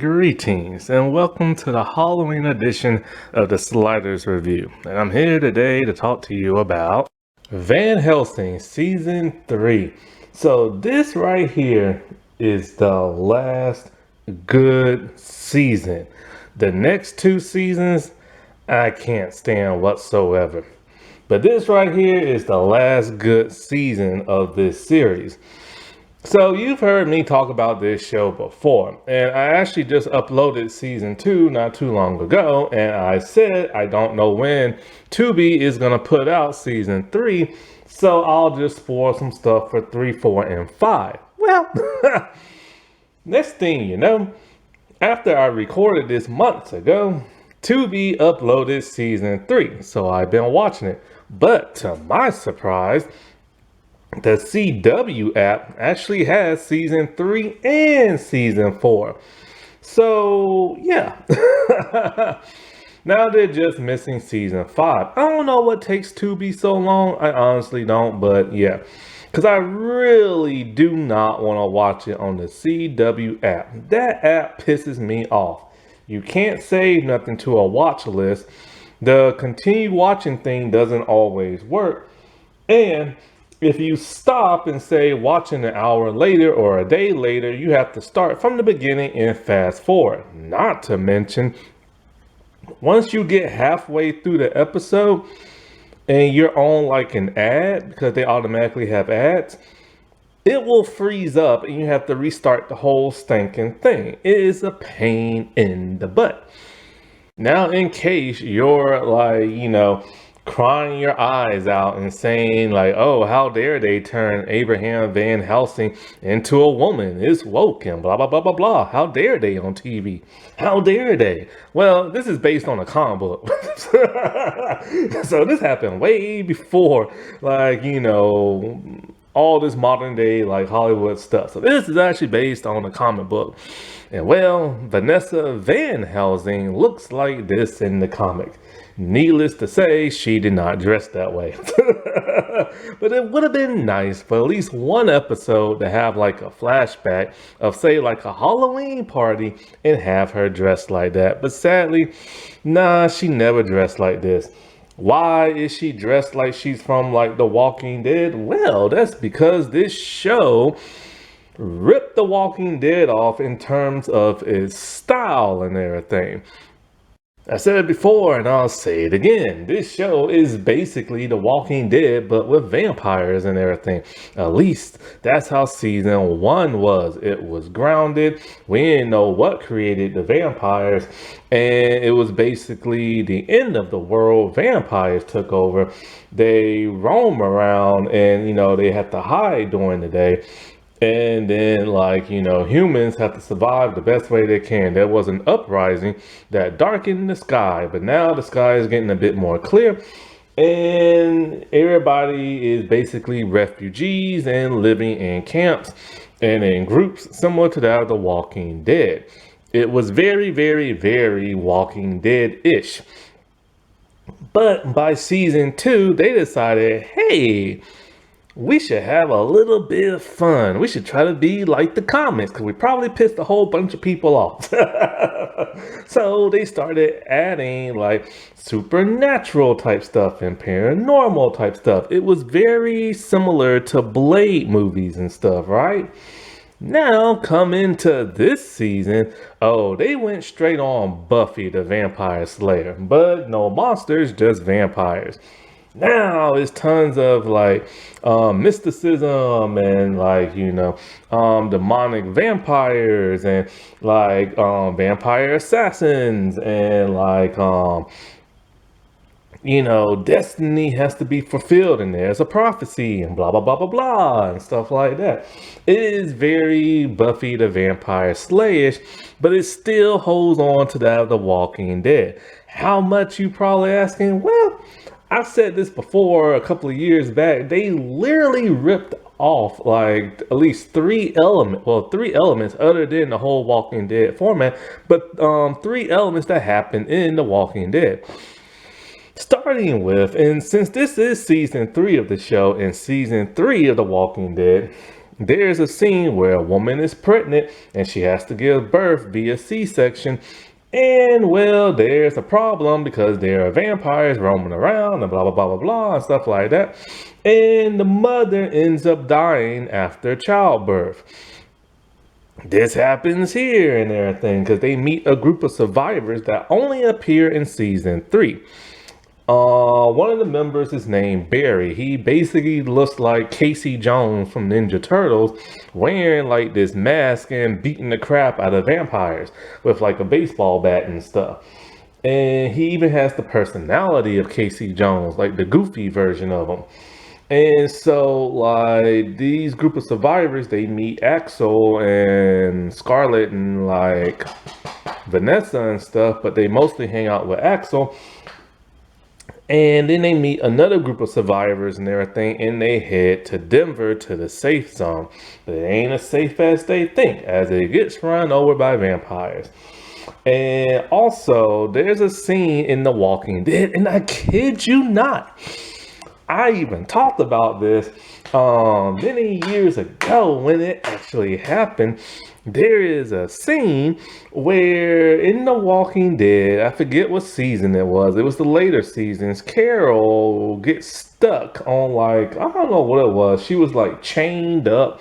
Greetings and welcome to the Halloween edition of the Sliders Review. And I'm here today to talk to you about Van Helsing Season 3. So this right here is the last good season. The next two seasons I can't stand whatsoever. But this right here is the last good season of this series. So you've heard me talk about this show before, and I actually just uploaded season 2 not too long ago, and I said I don't know when Tubi is going to put out season 3, so I'll just spoil some stuff for 3, 4, and 5. Well, next thing you know, after I recorded this months ago, Tubi uploaded season 3, so I've been watching it. But to my surprise, the CW app actually has season 3 and season 4. So, yeah. Now they're just missing season 5. I don't know what takes Tubi so long. I honestly don't, but yeah. Because I really do not want to watch it on the CW app. That app pisses me off. You can't save nothing to a watch list. The continue watching thing doesn't always work. And if you stop and say watching an hour later or a day later, you have to start from the beginning and fast forward. Not to mention, once you get halfway through the episode and you're on like an ad, because they automatically have ads, it will freeze up and you have to restart the whole stinking thing. It is a pain in the butt. Now, in case you're like, crying your eyes out and saying like, oh, how dare they turn Abraham Van Helsing into a woman? It's woke and blah, blah, blah, blah, blah. How dare they on TV? How dare they? Well, this is based on a comic book. So this happened way before, all this modern day, like Hollywood stuff. So this is actually based on a comic book. And well, Vanessa Van Helsing looks like this in the comic. Needless to say, she did not dress that way. But it would have been nice for at least one episode to have like a flashback of, say, like a Halloween party and have her dressed like that. But sadly, nah, she never dressed like this. Why is she dressed like she's from like The Walking Dead? Well, that's because this show ripped The Walking Dead off in terms of its style and everything. I said it before and I'll say it again. This show is basically The Walking Dead, but with vampires and everything. At least that's how season 1 was. It was grounded. We didn't know what created the vampires. And it was basically the end of the world. Vampires took over. They roam around and, they have to hide during the day. And then, humans have to survive the best way they can. There was an uprising that darkened the sky, but now the sky is getting a bit more clear. And everybody is basically refugees and living in camps and in groups similar to that of The Walking Dead. It was very, very, very Walking Dead-ish. But by season 2, they decided, hey, we should have a little bit of fun. We should try to be like the comics, because we probably pissed a whole bunch of people off. So they started adding like supernatural type stuff and paranormal type stuff. It was very similar to Blade movies and stuff, right? Now, come into this season, they went straight on Buffy the Vampire Slayer. But no monsters, just vampires. Now it's tons of mysticism and demonic vampires and vampire assassins and destiny has to be fulfilled and there's a prophecy and blah, blah, blah, blah, blah, and stuff like that. It is very Buffy the Vampire Slayish, but it still holds on to that of The Walking Dead. How much, you probably asking? Well, I've said this before a couple of years back. They literally ripped off at least three elements other than the whole Walking Dead format, but 3 elements that happen in The Walking Dead. Starting with, and since this is season 3 of the show and season 3 of The Walking Dead, there's a scene where a woman is pregnant and she has to give birth via C-section. And well, there's a problem because there are vampires roaming around and blah, blah, blah, blah, blah, and stuff like that. And the mother ends up dying after childbirth. This happens here and everything because they meet a group of survivors that only appear in season 3. One of the members is named Barry. He basically looks like Casey Jones from Ninja Turtles, wearing like this mask and beating the crap out of vampires with like a baseball bat and stuff. And he even has the personality of Casey Jones, like the goofy version of him. And so, like, these group of survivors, they meet Axel and Scarlett and like Vanessa and stuff, but they mostly hang out with Axel. And then they meet another group of survivors and everything, and they head to Denver to the safe zone. But it ain't as safe as they think, as it gets run over by vampires. And also, there's a scene in The Walking Dead, and I kid you not, I even talked about this many years ago when it actually happened. There is a scene where in The Walking Dead, I forget what season it was the later seasons, Carol gets stuck on like, I don't know what it was. She was like chained up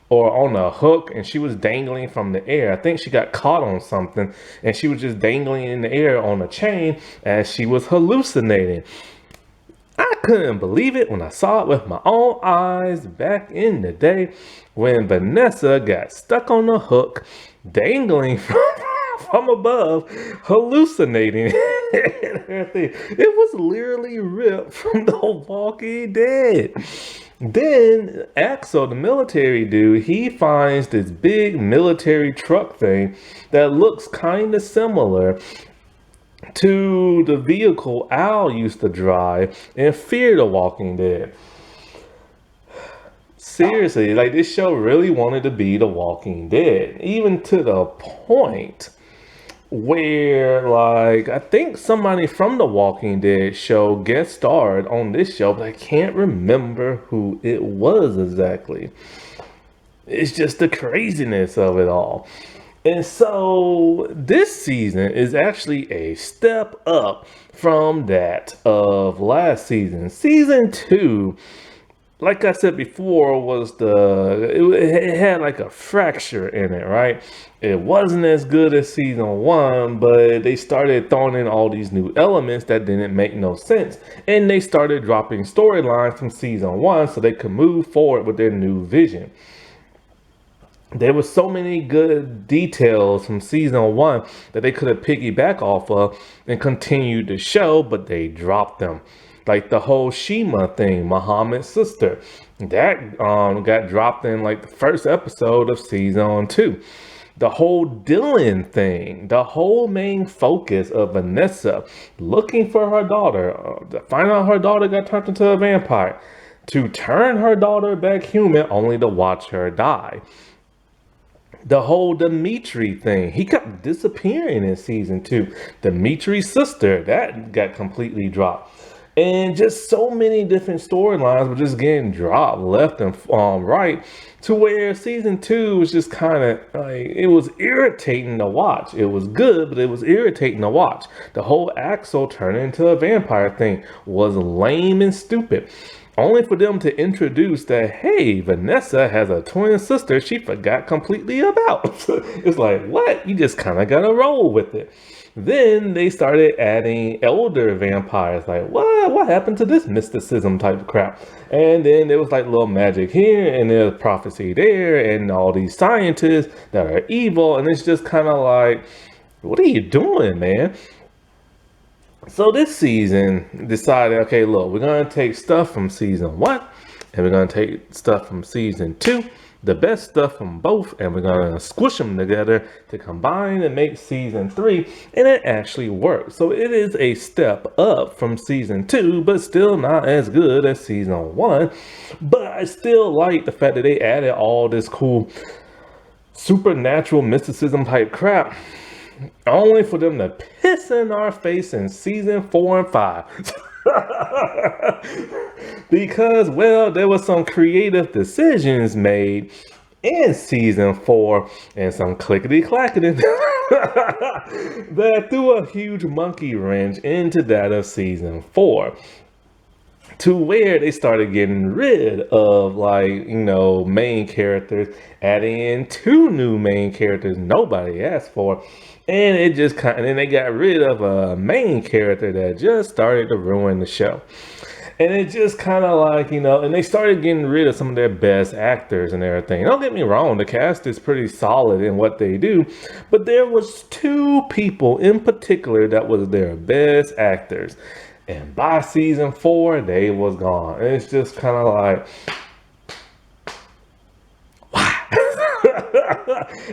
or on a hook and she was dangling from the air. I think she got caught on something and she was just dangling in the air on a chain as she was hallucinating. I couldn't believe it when I saw it with my own eyes back in the day when Vanessa got stuck on the hook, dangling from above, hallucinating and everything. It was literally ripped from The Walking Dead. Then Axel, the military dude, he finds this big military truck thing that looks kind of similar to the vehicle Al used to drive in Fear the Walking Dead. Seriously, like this show really wanted to be The Walking Dead, even to the point where like I think somebody from The Walking Dead show guest starred on this show, but I can't remember who it was exactly. It's just the craziness of it all. And so this season is actually a step up from that of last season. Season 2, like I said before, it had like a fracture in it, right? It wasn't as good as season 1, but they started throwing in all these new elements that didn't make no sense. And they started dropping storylines from season 1 so they could move forward with their new vision. There were so many good details from season 1 that they could have piggyback off of and continued the show, but they dropped them. Like the whole Shima thing, Muhammad's sister, that got dropped in like the first episode of season 2. The whole Dylan thing, the whole main focus of Vanessa looking for her daughter, to find out her daughter got turned into a vampire, to turn her daughter back human only to watch her die. The whole Dimitri thing, he kept disappearing in season 2. Dimitri's sister, that got completely dropped. And just so many different storylines were just getting dropped left and right, to where season 2 was just kind of like, it was irritating to watch. It was good, but it was irritating to watch. The whole Axel turning into a vampire thing was lame and stupid. Only for them to introduce that, hey, Vanessa has a twin sister she forgot completely about. It's like, what? You just kind of got to roll with it. Then they started adding elder vampires. Like, what happened to this mysticism type of crap? And then there was like little magic here and there's prophecy there and all these scientists that are evil. And it's just kind of like, what are you doing, man? So this season decided, okay, look, we're going to take stuff from season 1 and we're going to take stuff from season 2, the best stuff from both, and we're going to squish them together to combine and make season 3, and it actually worked. So it is a step up from season 2, but still not as good as season 1. But I still like the fact that they added all this cool supernatural mysticism type crap, only for them to piss in our face in season 4 and 5. because, well, there was some creative decisions made in season 4 and some clickety clacketing that threw a huge monkey wrench into that of season 4, to where they started getting rid of, like, main characters, adding in 2 new main characters nobody asked for. And it just kind of, and then they got rid of a main character that just started to ruin the show. And it just kind of like, and they started getting rid of some of their best actors and everything. Don't get me wrong, the cast is pretty solid in what they do, but there was 2 people in particular that was their best actors. And by season 4, they was gone. And it's just kind of like,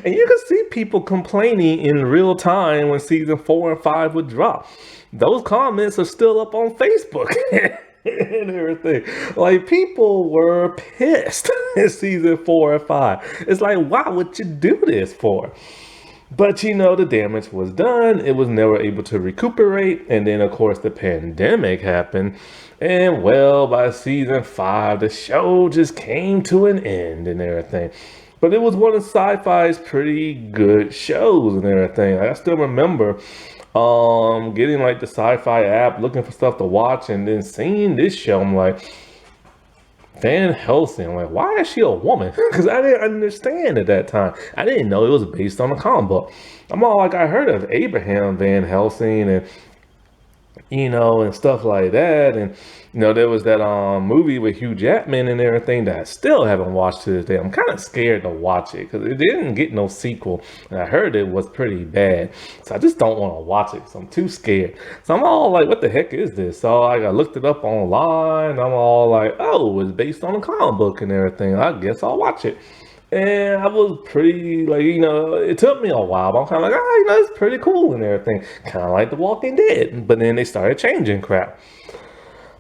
and you can see people complaining in real time when season 4 and 5 would drop. Those comments are still up on Facebook and everything. Like, people were pissed in season 4 and 5. It's like, why would you do this for? But the damage was done. It was never able to recuperate. And then, of course, the pandemic happened. And, well, by season 5, the show just came to an end and everything. But it was one of Sci-Fi's pretty good shows and everything. I still remember getting like the Sci-Fi app, looking for stuff to watch, and then seeing this show. I'm like, Van Helsing, like, why is she a woman? Because I didn't understand at that time. I didn't know it was based on a comic book. I'm all like, I heard of Abraham Van Helsing and and stuff like that. And, there was that movie with Hugh Jackman and everything that I still haven't watched to this day. I'm kind of scared to watch it because it didn't get no sequel. And I heard it was pretty bad. So I just don't want to watch it because I'm too scared. So I'm all like, what the heck is this? So I looked it up online. I'm all like, oh, it's based on a comic book and everything. I guess I'll watch it. And I was pretty, like, it took me a while, but I'm kind of like, it's pretty cool and everything. Kind of like The Walking Dead. But then they started changing crap.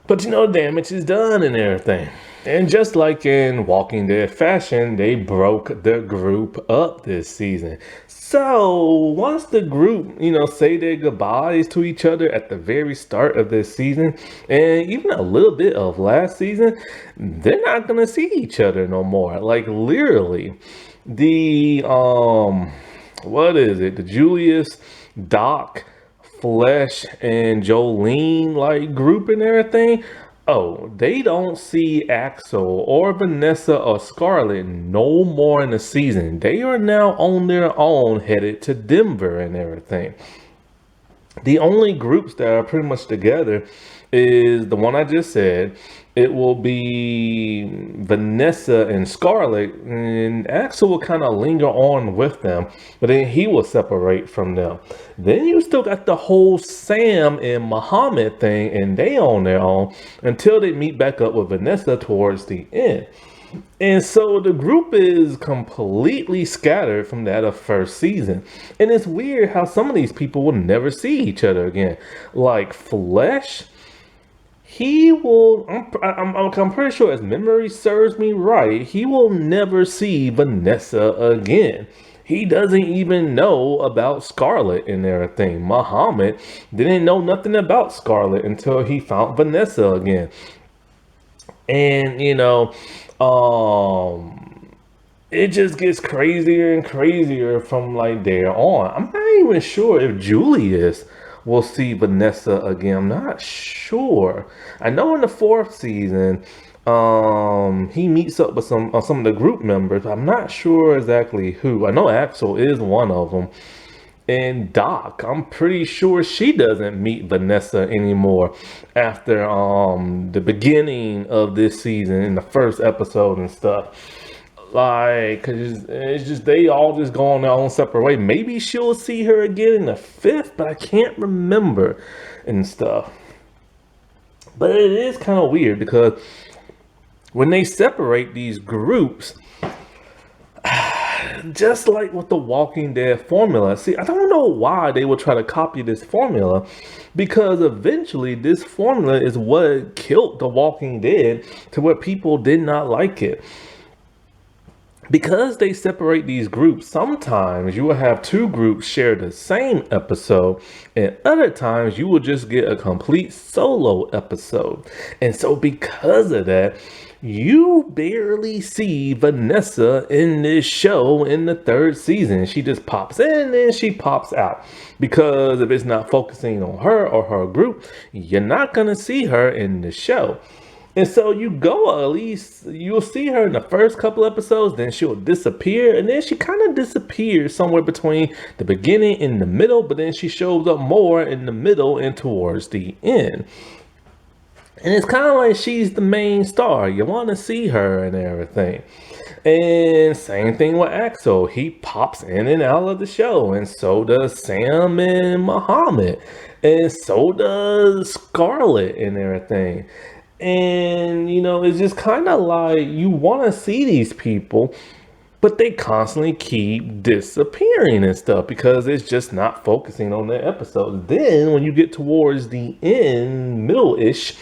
But, damage is done and everything. And just like in Walking Dead fashion, they broke the group up this season. So once the group, say their goodbyes to each other at the very start of this season, and even a little bit of last season, they're not going to see each other no more. Like, literally, the, what is it? The Julius, Doc, Flesh, and Jolene, like, group and everything. Oh, they don't see Axel or Vanessa or Scarlett no more in the season. They are now on their own, headed to Denver and everything. The only groups that are pretty much together is the one I just said. It will be Vanessa and Scarlett, and Axel will kind of linger on with them, but then he will separate from them. Then you still got the whole Sam and Muhammad thing, and they on their own until they meet back up with Vanessa towards the end. And so the group is completely scattered from that of first season. And it's weird how some of these people will never see each other again. Like Flesh, he will, I'm pretty sure, as memory serves me right, he will never see Vanessa again. He doesn't even know about Scarlett and everything. Muhammad didn't know nothing about Scarlett until he found Vanessa again. And, it just gets crazier and crazier from like there on. I'm not even sure if Julius will see Vanessa again. I'm not sure. I know in the 4th season, he meets up with some of the group members. I'm not sure exactly who. I know Axel is one of them. And Doc, I'm pretty sure she doesn't meet Vanessa anymore after the beginning of this season in the first episode and stuff. Like, cause it's just they all just go on their own separate way. Maybe she'll see her again in the 5th, but I can't remember and stuff. But it is kind of weird because when they separate these groups, just like with the Walking Dead formula, see, I don't know why they would try to copy this formula, because eventually this formula is what killed the Walking Dead to where people did not like it. Because they separate these groups, sometimes you will have two groups share the same episode, and other times you will just get a complete solo episode. And so, because of that, you barely see Vanessa in this show in the third season. She just pops in and she pops out. Because if it's not focusing on her or her group, you're not going to see her in the show. And so you go, at least you'll see her in the first couple episodes, then she'll disappear, and then she kind of disappears somewhere between the beginning and the middle, but then she shows up more in the middle and towards the end. And it's kind of like she's the main star. You want to see her and everything. And same thing with Axel. He pops in and out of the show. And so does Sam and Muhammad. And so does Scarlett and everything. And, you know, it's just kind of like you want to see these people, but they constantly keep disappearing and stuff because it's just not focusing on their episodes. Then when you get towards the end, middle-ish,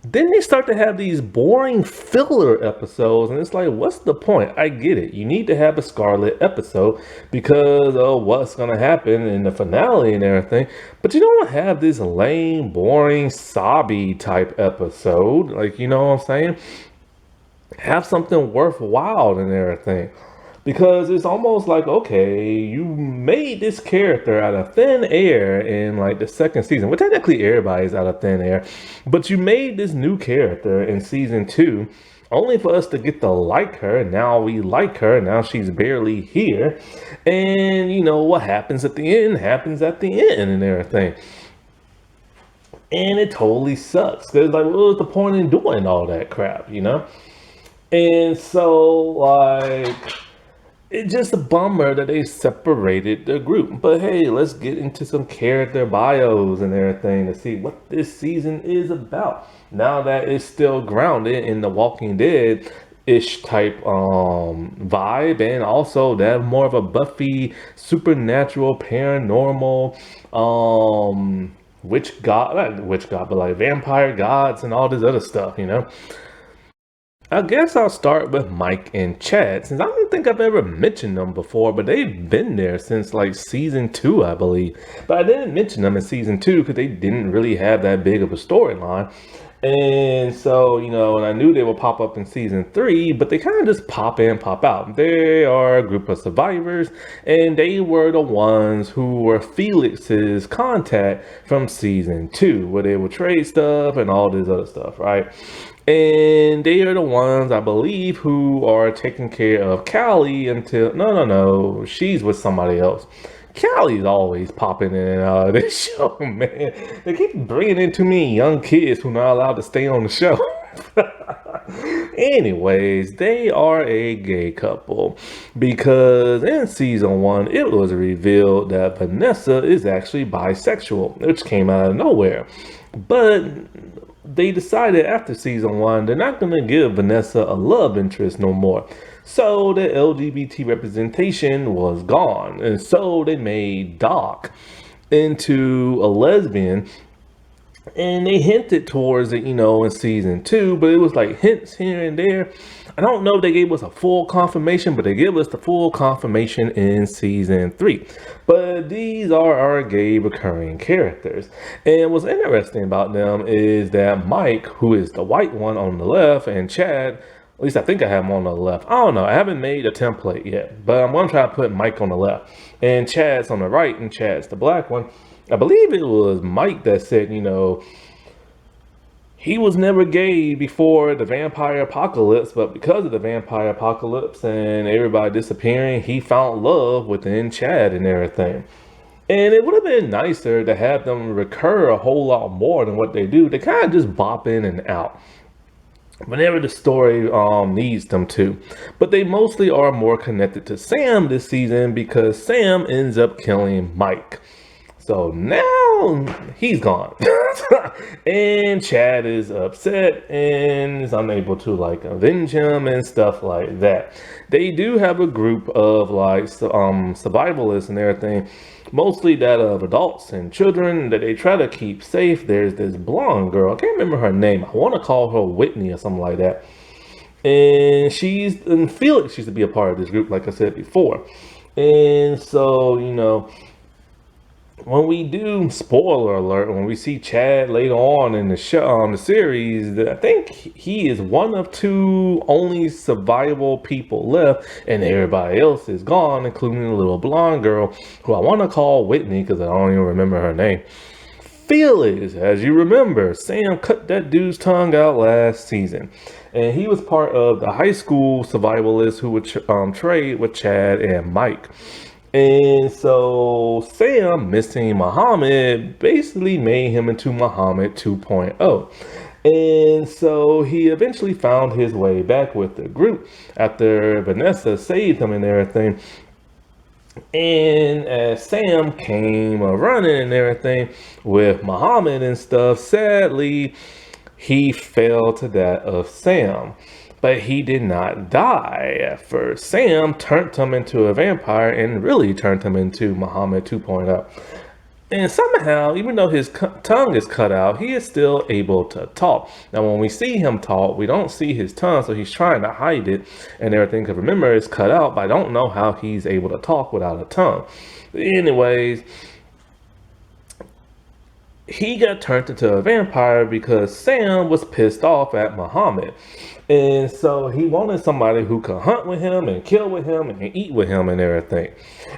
then they start to have these boring filler episodes, and it's like, what's the point? I get it. You need to have a Scarlet episode because of what's going to happen in the finale and everything, but you don't have this lame, boring, sobby type episode. Like, you know what I'm saying? Have something worthwhile and everything. Because it's almost like, okay, you made this character out of thin air in like the second season. Well, technically everybody's out of thin air. But you made this new character in season 2 only for us to get to like her. Now we like her. Now she's barely here. And you know what happens at the end happens at the end and everything. And it totally sucks. Because like, what was the point in doing all that crap, you know? And so like... it's just a bummer that they separated the group. But hey, let's get into some character bios and everything to see what this season is about. Now that it's still grounded in the Walking Dead-ish type vibe, and also they have more of a Buffy, supernatural, paranormal, not witch god, but like vampire gods and all this other stuff, you know? I guess I'll start with Mike and Chad, since I don't think I've ever mentioned them before, but they've been there since like season 2, I believe. But I didn't mention them in season 2 because they didn't really have that big of a storyline. And so, you know, and I knew they would pop up in season 3, but they kind of just pop in, pop out. They are a group of survivors, and they were the ones who were Felix's contact from season 2, where they would trade stuff and all this other stuff, right? And they are the ones, I believe, who are taking care of Callie until... No. She's with somebody else. Callie's always popping in and out of this show, man. They keep bringing in too many young kids who are not allowed to stay on the show. Anyways, they are a gay couple because in season 1, it was revealed that Vanessa is actually bisexual, which came out of nowhere. But... they decided after season 1 they're not going to give Vanessa a love interest no more. So the LGBT representation was gone. And so they made Doc into a lesbian. And they hinted towards it, you know, in season 2. But it was like hints here and there. I don't know if they gave us a full confirmation, but they gave us the full confirmation in season 3. But these are our gay recurring characters. And what's interesting about them is that Mike, who is the white one on the left, and Chad, at least I think I have him on the left. I don't know. I haven't made a template yet, but I'm going to try to put Mike on the left. And Chad's on the right, and Chad's the black one. I believe it was Mike that said, you know, he was never gay before the vampire apocalypse, but because of the vampire apocalypse and everybody disappearing, he found love within Chad and everything. And it would have been nicer to have them recur a whole lot more than what they do. They kind of just bop in and out whenever the story needs them to. But they mostly are more connected to Sam this season because Sam ends up killing Mike. So now he's gone. And Chad is upset and is unable to like avenge him and stuff like that. They do have a group of like survivalists and everything, mostly that of adults and children that they try to keep safe. There's this blonde girl, I can't remember her name. I want to call her Whitney or something like that. and Felix used to be a part of this group, like I said before. And so, when we do spoiler alert, when we see Chad later on in the show, on the series, I think he is one of two only survivable people left, and everybody else is gone, including the little blonde girl who I want to call Whitney because I don't even remember her name. Felix, as you remember, Sam cut that dude's tongue out last season, and he was part of the high school survivalists who would trade with Chad and Mike. And so Sam missing Muhammad basically made him into Muhammad 2.0. And so he eventually found his way back with the group after Vanessa saved him and everything. And as Sam came running and everything with Muhammad and stuff, sadly, he fell to that of Sam. But he did not die at first. Sam turned him into a vampire and really turned him into Muhammad 2.0. And somehow, even though his tongue is cut out, he is still able to talk. Now, when we see him talk, we don't see his tongue, so he's trying to hide it and everything. Because remember, it's cut out, but I don't know how he's able to talk without a tongue. Anyways, he got turned into a vampire because Sam was pissed off at Muhammad. And so he wanted somebody who could hunt with him and kill with him and eat with him and everything.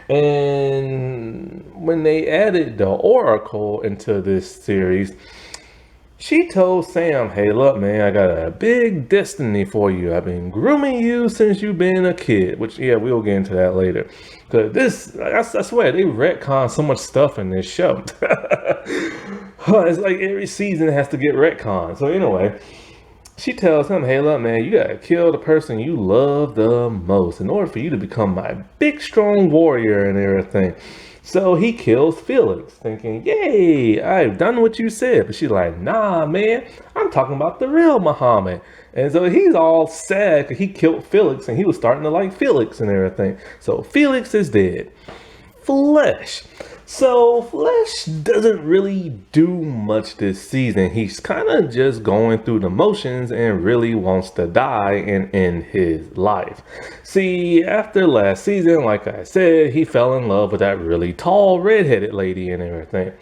And when they added the Oracle into this series, she told Sam, hey, look, man, I got a big destiny for you. I've been grooming you since you've been a kid, which, yeah, we'll get into that later. Because this, I swear, they retcon so much stuff in this show. It's like every season has to get retconned. So anyway, she tells him, hey, look, man, you gotta kill the person you love the most in order for you to become my big, strong warrior and everything. So he kills Felix, thinking, yay, I've done what you said. But she's like, nah, man, I'm talking about the real Muhammad. And so he's all sad because he killed Felix and he was starting to like Felix and everything. So Felix is dead. Flesh. So Flesh doesn't really do much this season. He's kind of just going through the motions and really wants to die and end his life. See, after last season, like I said, he fell in love with that really tall redheaded lady and everything.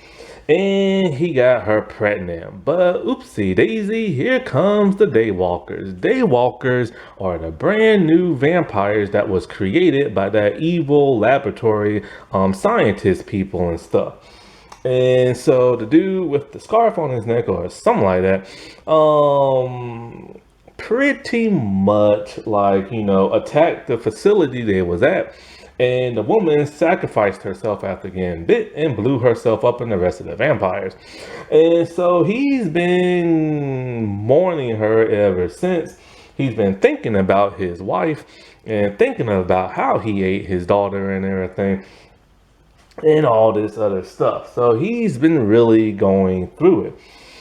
And he got her pregnant. But oopsie daisy, here comes the Daywalkers. Daywalkers are the brand new vampires that was created by that evil laboratory scientist people and stuff. And so the dude with the scarf on his neck or something like that, pretty much like, attacked the facility they was at. And the woman sacrificed herself after getting bit and blew herself up in the rest of the vampires. And so he's been mourning her ever since. He's been thinking about his wife and thinking about how he ate his daughter and everything and all this other stuff. So he's been really going through it.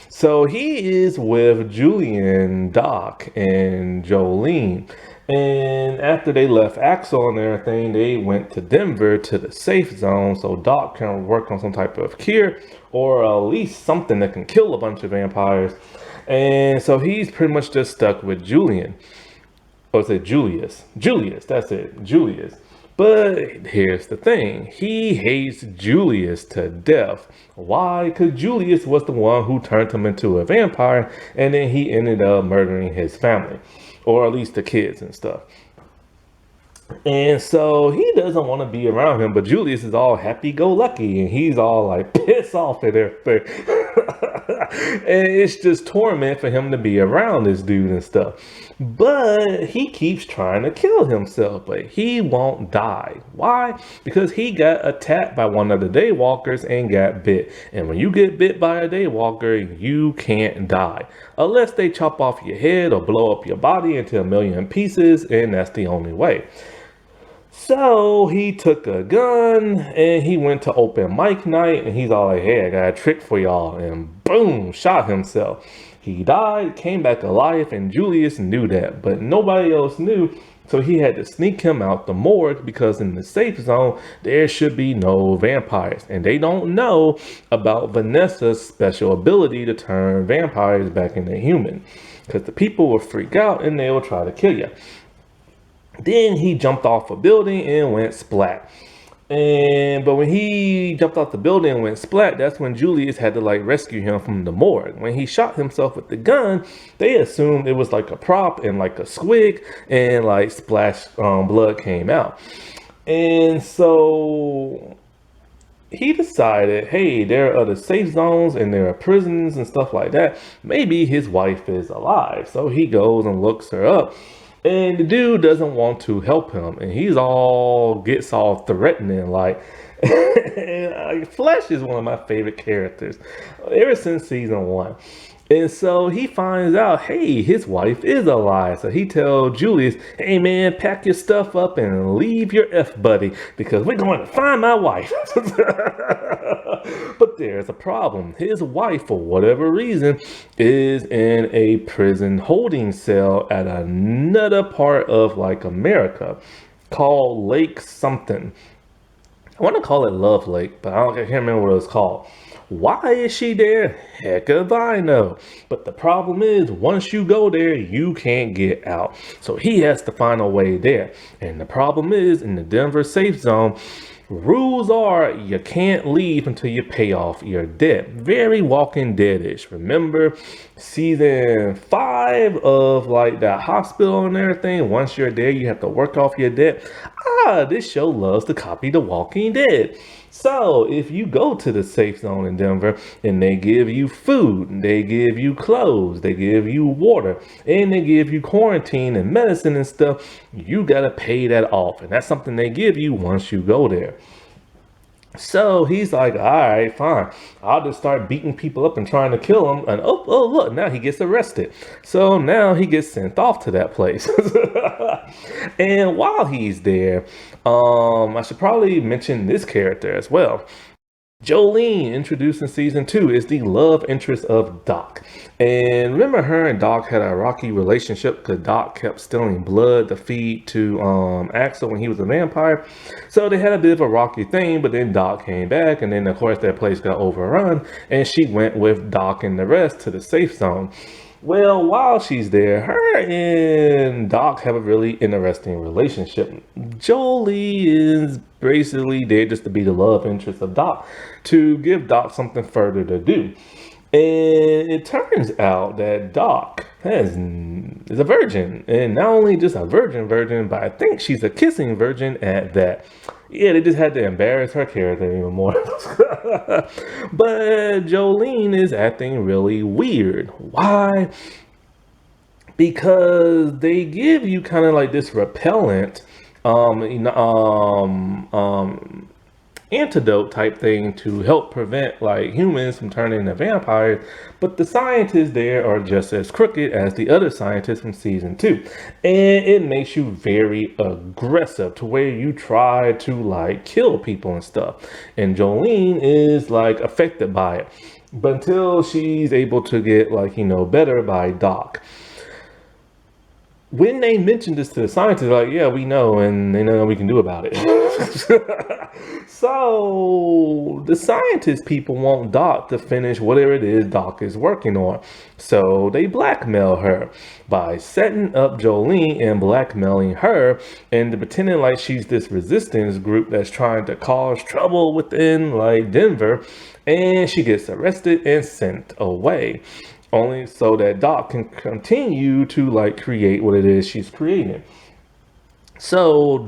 So he is with Julian, Doc, and Jolene. And after they left Axel and everything, they went to Denver to the safe zone so Doc can work on some type of cure or at least something that can kill a bunch of vampires. And so he's pretty much just stuck with Julian. Or is it Julius? Julius, that's it, Julius. But here's the thing, he hates Julius to death. Why? Because Julius was the one who turned him into a vampire and then he ended up murdering his family. Or at least the kids and stuff. And so he doesn't want to be around him, but Julius is all happy-go-lucky, and he's all like pissed off at everything. And it's just torment for him to be around this dude and stuff. But he keeps trying to kill himself, but he won't die. Why? Because he got attacked by one of the Daywalkers and got bit. And when you get bit by a Daywalker, you can't die. Unless they chop off your head or blow up your body into a million pieces, and that's the only way. So he took a gun and he went to open mic night and he's all like, hey, I got a trick for y'all, and boom, shot himself. He died, came back alive, and Julius knew that, but nobody else knew. So he had to sneak him out the morgue because in the safe zone, there should be no vampires. And they don't know about Vanessa's special ability to turn vampires back into human. Because the people will freak out and they will try to kill you. Then he jumped off a building and went splat. But when he jumped off the building and went splat, that's when Julius had to like rescue him from the morgue. When he shot himself with the gun, they assumed it was like a prop and like a squig, and like splash blood came out. And so he decided, hey, there are other safe zones and there are prisons and stuff like that. Maybe his wife is alive. So he goes and looks her up. And the dude doesn't want to help him, and gets all threatening. Like, Flesh is one of my favorite characters ever since season 1. And so he finds out, hey, his wife is alive. So he tells Julius, hey man, pack your stuff up and leave your F buddy because we're going to find my wife. But there's a problem. His wife, for whatever reason, is in a prison holding cell at another part of like America called Lake something. I want to call it Love Lake, but I can't remember what it's called. Why is she there? Heck if I know. But the problem is, once you go there, you can't get out. So he has to find a way there. And the problem is, in the Denver safe zone, rules are you can't leave until you pay off your debt. Very Walking Dead-ish. Remember season 5 of like that hospital and everything? Once you're there, you have to work off your debt. This show loves to copy The Walking Dead. So if you go to the safe zone in Denver and they give you food, they give you clothes, they give you water, and they give you quarantine and medicine and stuff, you got to pay that off. And that's something they give you once you go there. So he's like, all right, fine. I'll just start beating people up and trying to kill them. And oh, look, now he gets arrested. So now he gets sent off to that place. And while he's there, I should probably mention this character as well. Jolene, introduced in season 2, is the love interest of Doc. And remember, her and Doc had a rocky relationship because Doc kept stealing blood to feed to Axel when he was a vampire. So they had a bit of a rocky thing, but then Doc came back, and then of course that place got overrun, and she went with Doc and the rest to the safe zone. Well, while she's there, her and Doc have a really interesting relationship. Jolie is basically there just to be the love interest of Doc, to give Doc something further to do. And it turns out that Doc is a virgin, and not only just a virgin, but I think she's a kissing virgin at that. Yeah, they just had to embarrass her character even more. But Jolene is acting really weird. Why? Because they give you kind of like this repellent, antidote type thing to help prevent like humans from turning into vampires, but the scientists there are just as crooked as the other scientists from season 2, and it makes you very aggressive to where you try to like kill people and stuff, and Jolene is like affected by it, but until she's able to get like, you know, better by Doc. When they mentioned this to the scientists, they're like, yeah, we know, and they know what we can do about it. So the scientist people want Doc to finish whatever it is Doc is working on. So they blackmail her by setting up Jolene and blackmailing her and pretending like she's this resistance group that's trying to cause trouble within like Denver. And she gets arrested and sent away, only so that Doc can continue to like create what it is she's creating. So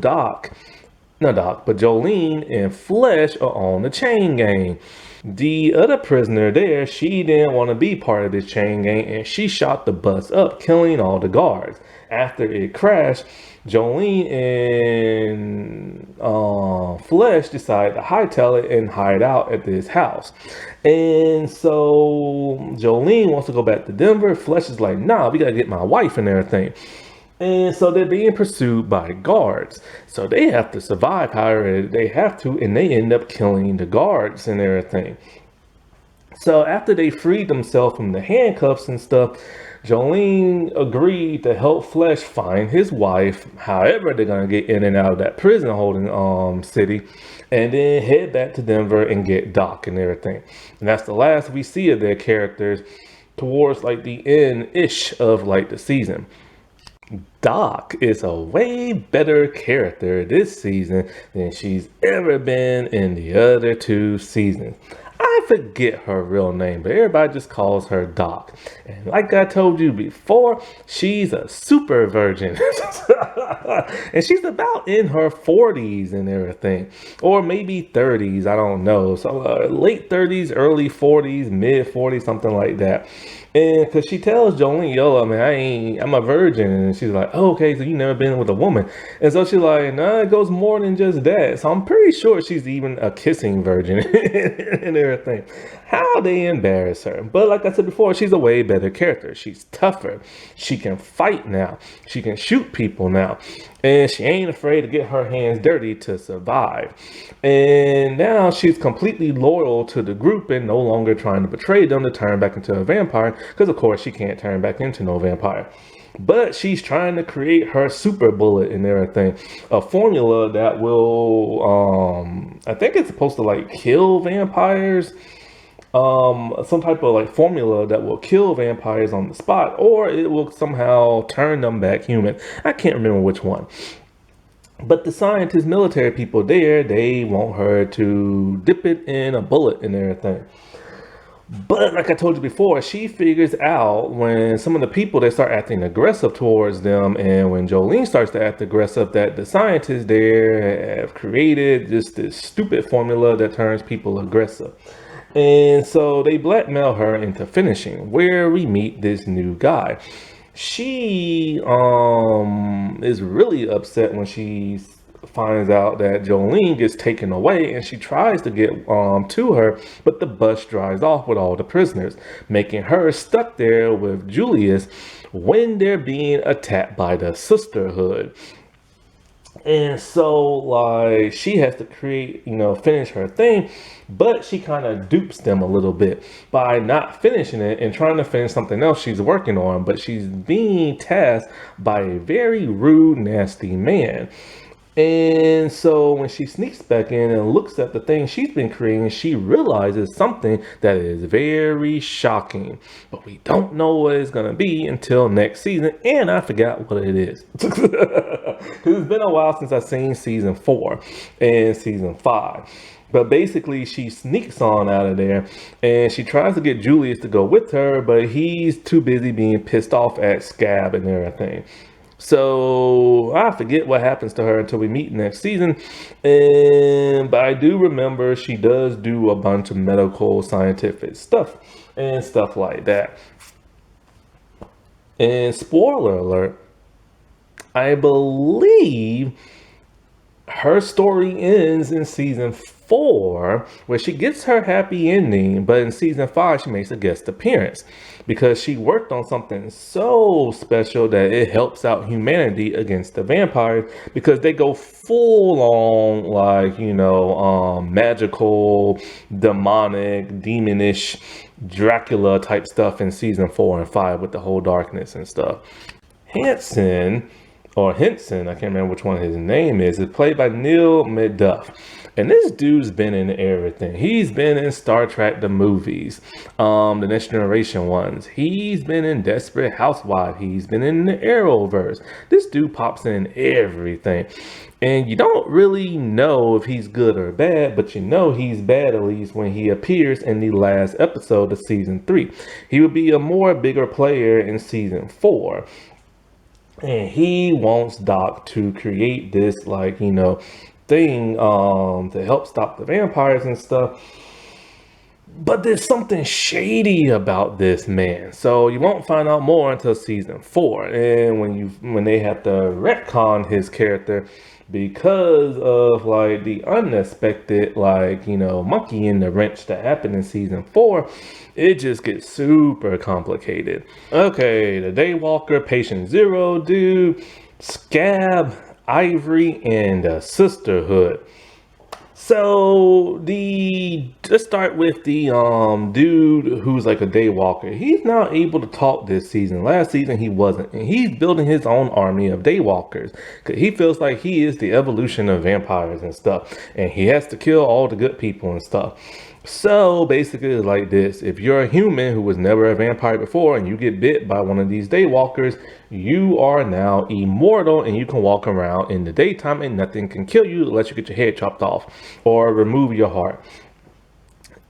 Jolene and Flesh are on the chain gang. The other prisoner there, she didn't want to be part of this chain gang, and she shot the bus up, killing all the guards. After it crashed, Jolene and Flesh decided to hightail it and hide out at this house. And so Jolene wants to go back to Denver. Flesh is like, nah, we gotta get my wife and everything. And so they're being pursued by guards. So they have to survive however they have to, and they end up killing the guards and everything. So after they freed themselves from the handcuffs and stuff, Jolene agreed to help Flesh find his wife. However, they're gonna get in and out of that prison holding city, and then head back to Denver and get Doc and everything. And that's the last we see of their characters towards like the end ish of like the season. Doc is a way better character this season than she's ever been in the other two seasons. I forget her real name, but everybody just calls her Doc. And like I told you before, she's a super virgin. And she's about in her 40s and everything. Or maybe 30s, I don't know. So late 30s, early 40s, mid 40s, something like that. And because she tells Jolene, yo, man, I'm a virgin. And she's like, oh, okay, so you never been with a woman. And so she's like, nah, it goes more than just that. So I'm pretty sure she's even a kissing virgin and everything. How they embarrass her. But like I said before, she's a way better character. She's tougher. She can fight now. She can shoot people now. And she ain't afraid to get her hands dirty to survive. And now she's completely loyal to the group and no longer trying to betray them to turn back into a vampire. Because of course she can't turn back into no vampire. But she's trying to create her super bullet and everything. A formula that will, I think it's supposed to like kill vampires. Some type of like formula that will kill vampires on the spot, or it will somehow turn them back human. I can't remember which one. But the scientists, military people there, they want her to dip it in a bullet and everything. But like I told you before, she figures out when some of the people, they start acting aggressive towards them, and when Jolene starts to act aggressive, that the scientists there have created just this stupid formula that turns people aggressive. And so they blackmail her into finishing, where we meet this new guy. She is really upset when she finds out that Jolene gets taken away, and she tries to get to her, but the bus drives off with all the prisoners, making her stuck there with Julius when they're being attacked by the Sisterhood. And so, like, she has to finish her thing, but she kind of dupes them a little bit by not finishing it and trying to finish something else she's working on. But she's being tasked by a very rude, nasty man. And so when she sneaks back in and looks at the thing she's been creating, she realizes something that is very shocking. But we don't know what it's going to be until next season. And I forgot what it is. Because it's been a while since I've seen season 4 and season 5. But basically, she sneaks on out of there and she tries to get Julius to go with her, but he's too busy being pissed off at Scab and everything. So I forget what happens to her until we meet next season. But I do remember she does do a bunch of medical scientific stuff and stuff like that. And spoiler alert, I believe her story ends in season 4, where she gets her happy ending, but in season 5 she makes a guest appearance because she worked on something so special that it helps out humanity against the vampires, because they go full on magical, demonic, demonish, Dracula type stuff in season 4 and 5 with the whole darkness and stuff. Henson, I can't remember which one his name is played by Neil Macduff. And this dude's been in everything. He's been in Star Trek, the movies, the Next Generation ones. He's been in Desperate Housewives. He's been in the Arrowverse. This dude pops in everything. And you don't really know if he's good or bad, but you know he's bad at least when he appears in the last episode of season 3. He will be a bigger player in season 4. And he wants Doc to create this thing to help stop the vampires and stuff. But there's something shady about this man. So you won't find out more until season 4. And when they have to retcon his character because of the unexpected monkey in the wrench that happened in season 4, it just gets super complicated. Okay, the Daywalker, Patient Zero dude, Scab, Ivory, and the Sisterhood. So let's start with the dude who's like a day walker. He's now able to talk this season. Last season he wasn't, and he's building his own army of day walkers because he feels like he is the evolution of vampires and stuff, and he has to kill all the good people and stuff. So basically, it's like this: if you're a human who was never a vampire before and you get bit by one of these daywalkers, you are now immortal and you can walk around in the daytime and nothing can kill you unless you get your head chopped off or remove your heart.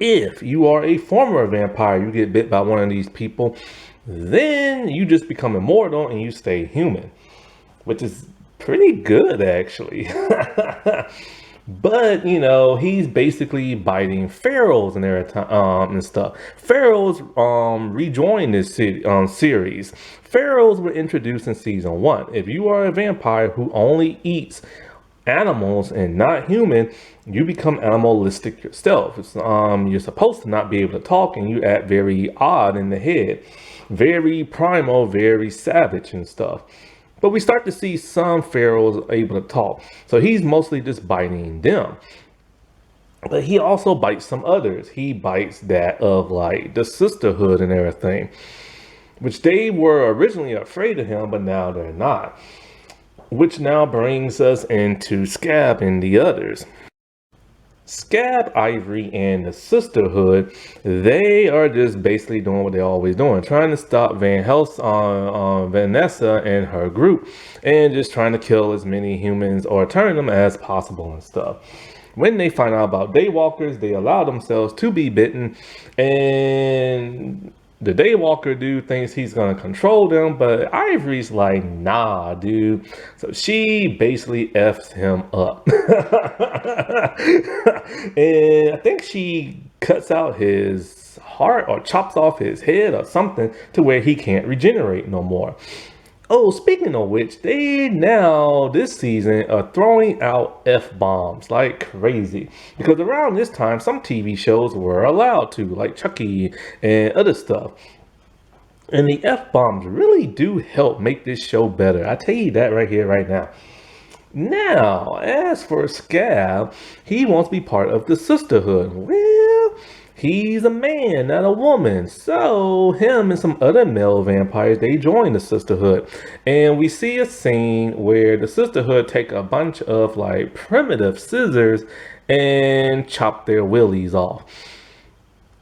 If you are a former vampire, you get bit by one of these people, then you just become immortal and you stay human, which is pretty good actually. But he's basically biting pharaohs and and stuff. Pharaohs rejoined this series. Pharaohs were introduced in season 1. If you are a vampire who only eats animals and not human, you become animalistic yourself. You're supposed to not be able to talk, and you act very odd in the head, very primal, very savage and stuff. But we start to see some pharaohs able to talk. So he's mostly just biting them. But he also bites some others. He bites that of like the sisterhood and everything, which they were originally afraid of him, but now they're not. Which now brings us into Scab and the others. Scab, Ivory, and the Sisterhood, they are just basically doing what they're always doing, trying to stop Vanessa and her group, and just trying to kill as many humans or turn them as possible and stuff. When they find out about daywalkers, they allow themselves to be bitten, and the daywalker dude thinks he's gonna control them, but Ivory's like, nah, dude. So she basically F's him up. And I think she cuts out his heart or chops off his head or something to where he can't regenerate no more. Oh, speaking of which, they now this season are throwing out F-bombs like crazy. Because around this time, some TV shows were allowed to, like Chucky and other stuff. And the F-bombs really do help make this show better. I tell you that right here, right now. Now, as for Scab, he wants to be part of the Sisterhood. Well, he's a man, not a woman. So him and some other male vampires, they join the Sisterhood. And we see a scene where the Sisterhood take a bunch of like primitive scissors and chop their willies off.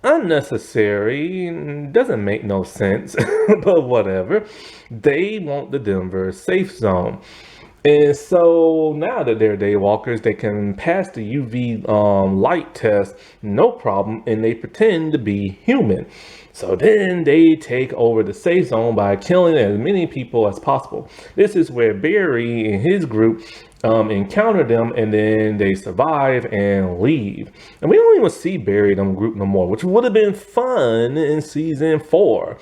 Unnecessary, doesn't make no sense, but whatever. They want the Denver safe zone. And so now that they're daywalkers, they can pass the UV light test, no problem, and they pretend to be human. So then they take over the safe zone by killing as many people as possible. This is where Barry and his group encounter them, and then they survive and leave. And we don't even see Barry and them group no more, which would have been fun in season 4,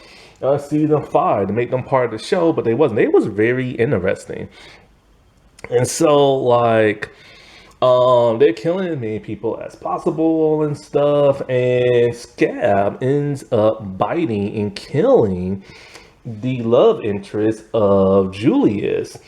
season 5 to make them part of the show, but they wasn't. It was very interesting. And so, like, they're killing as many people as possible and stuff. And Scab ends up biting and killing the love interest of Julius.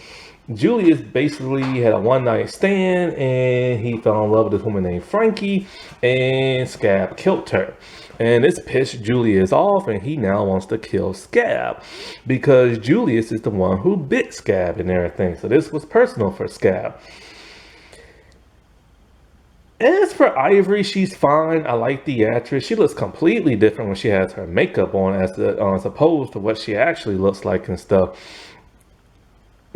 Julius basically had a one-night stand, and he fell in love with this woman named Frankie, and Scab killed her. And this pissed Julius off, and he now wants to kill Scab because Julius is the one who bit Scab and everything. So this was personal for Scab. As for Ivory, she's fine. I like the actress. She looks completely different when she has her makeup on as opposed to what she actually looks like and stuff.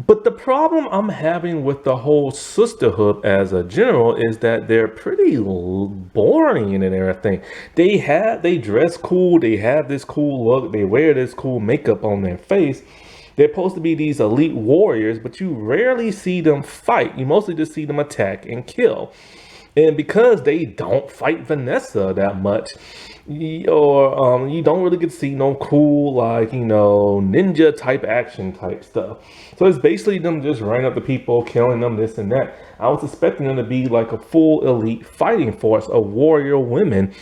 But the problem I'm having with the whole Sisterhood as a general is that they're pretty boring and everything. They dress cool, they have this cool look, they wear this cool makeup on their face. They're supposed to be these elite warriors, but you rarely see them fight. You mostly just see them attack and kill. And because they don't fight Vanessa that much, you don't really get to see no cool, like, ninja type action type stuff. So it's basically them just running up the people, killing them, this and that. I was expecting them to be like a full elite fighting force of warrior women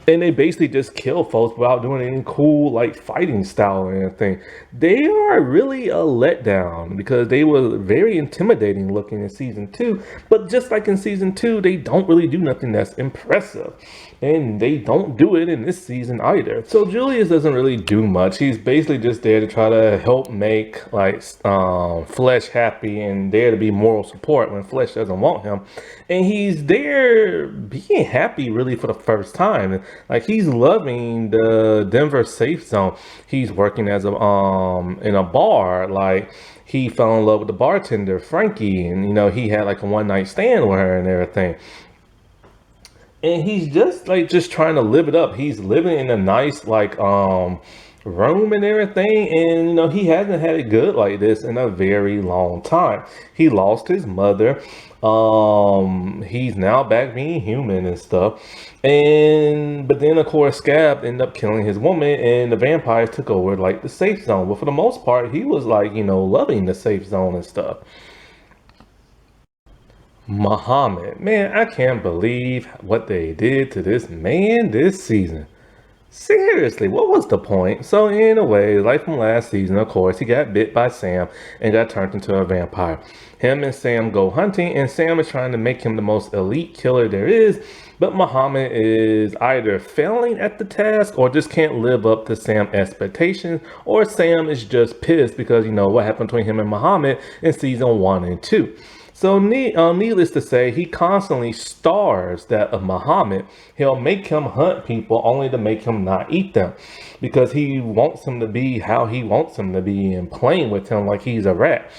And they basically just kill folks without doing any cool like fighting style or anything. They are really a letdown because they were very intimidating looking in season two. But just like in season two, they don't really do nothing that's impressive. And they don't do it in this season either. So Julius doesn't really do much. He's basically just there to try to help make like Flesh happy and there to be moral support when Flesh doesn't want him. And he's there being happy really for the first time. Like he's loving the Denver safe zone. He's working as a in a bar. Like he fell in love with the bartender Frankie, and he had like a one night stand with her and everything. And he's just trying to live it up. He's living in a nice room and everything, and he hasn't had it good like this in a very long time. He lost his mother. He's now back being human and stuff. But then of course Scab ended up killing his woman and the vampires took over like the safe zone. But for the most part, he was like, loving the safe zone and stuff. Muhammad, man, I can't believe what they did to this man this season. Seriously, what was the point? So in a way, like from last season, of course, he got bit by Sam and got turned into a vampire. Him and Sam go hunting, and Sam is trying to make him the most elite killer there is, but Muhammad is either failing at the task or just can't live up to Sam's expectations, or Sam is just pissed because what happened between him and Muhammad in season 1 and 2. So needless to say, he constantly starves that of Muhammad. He'll make him hunt people only to make him not eat them because he wants him to be how he wants him to be and playing with him like he's a rat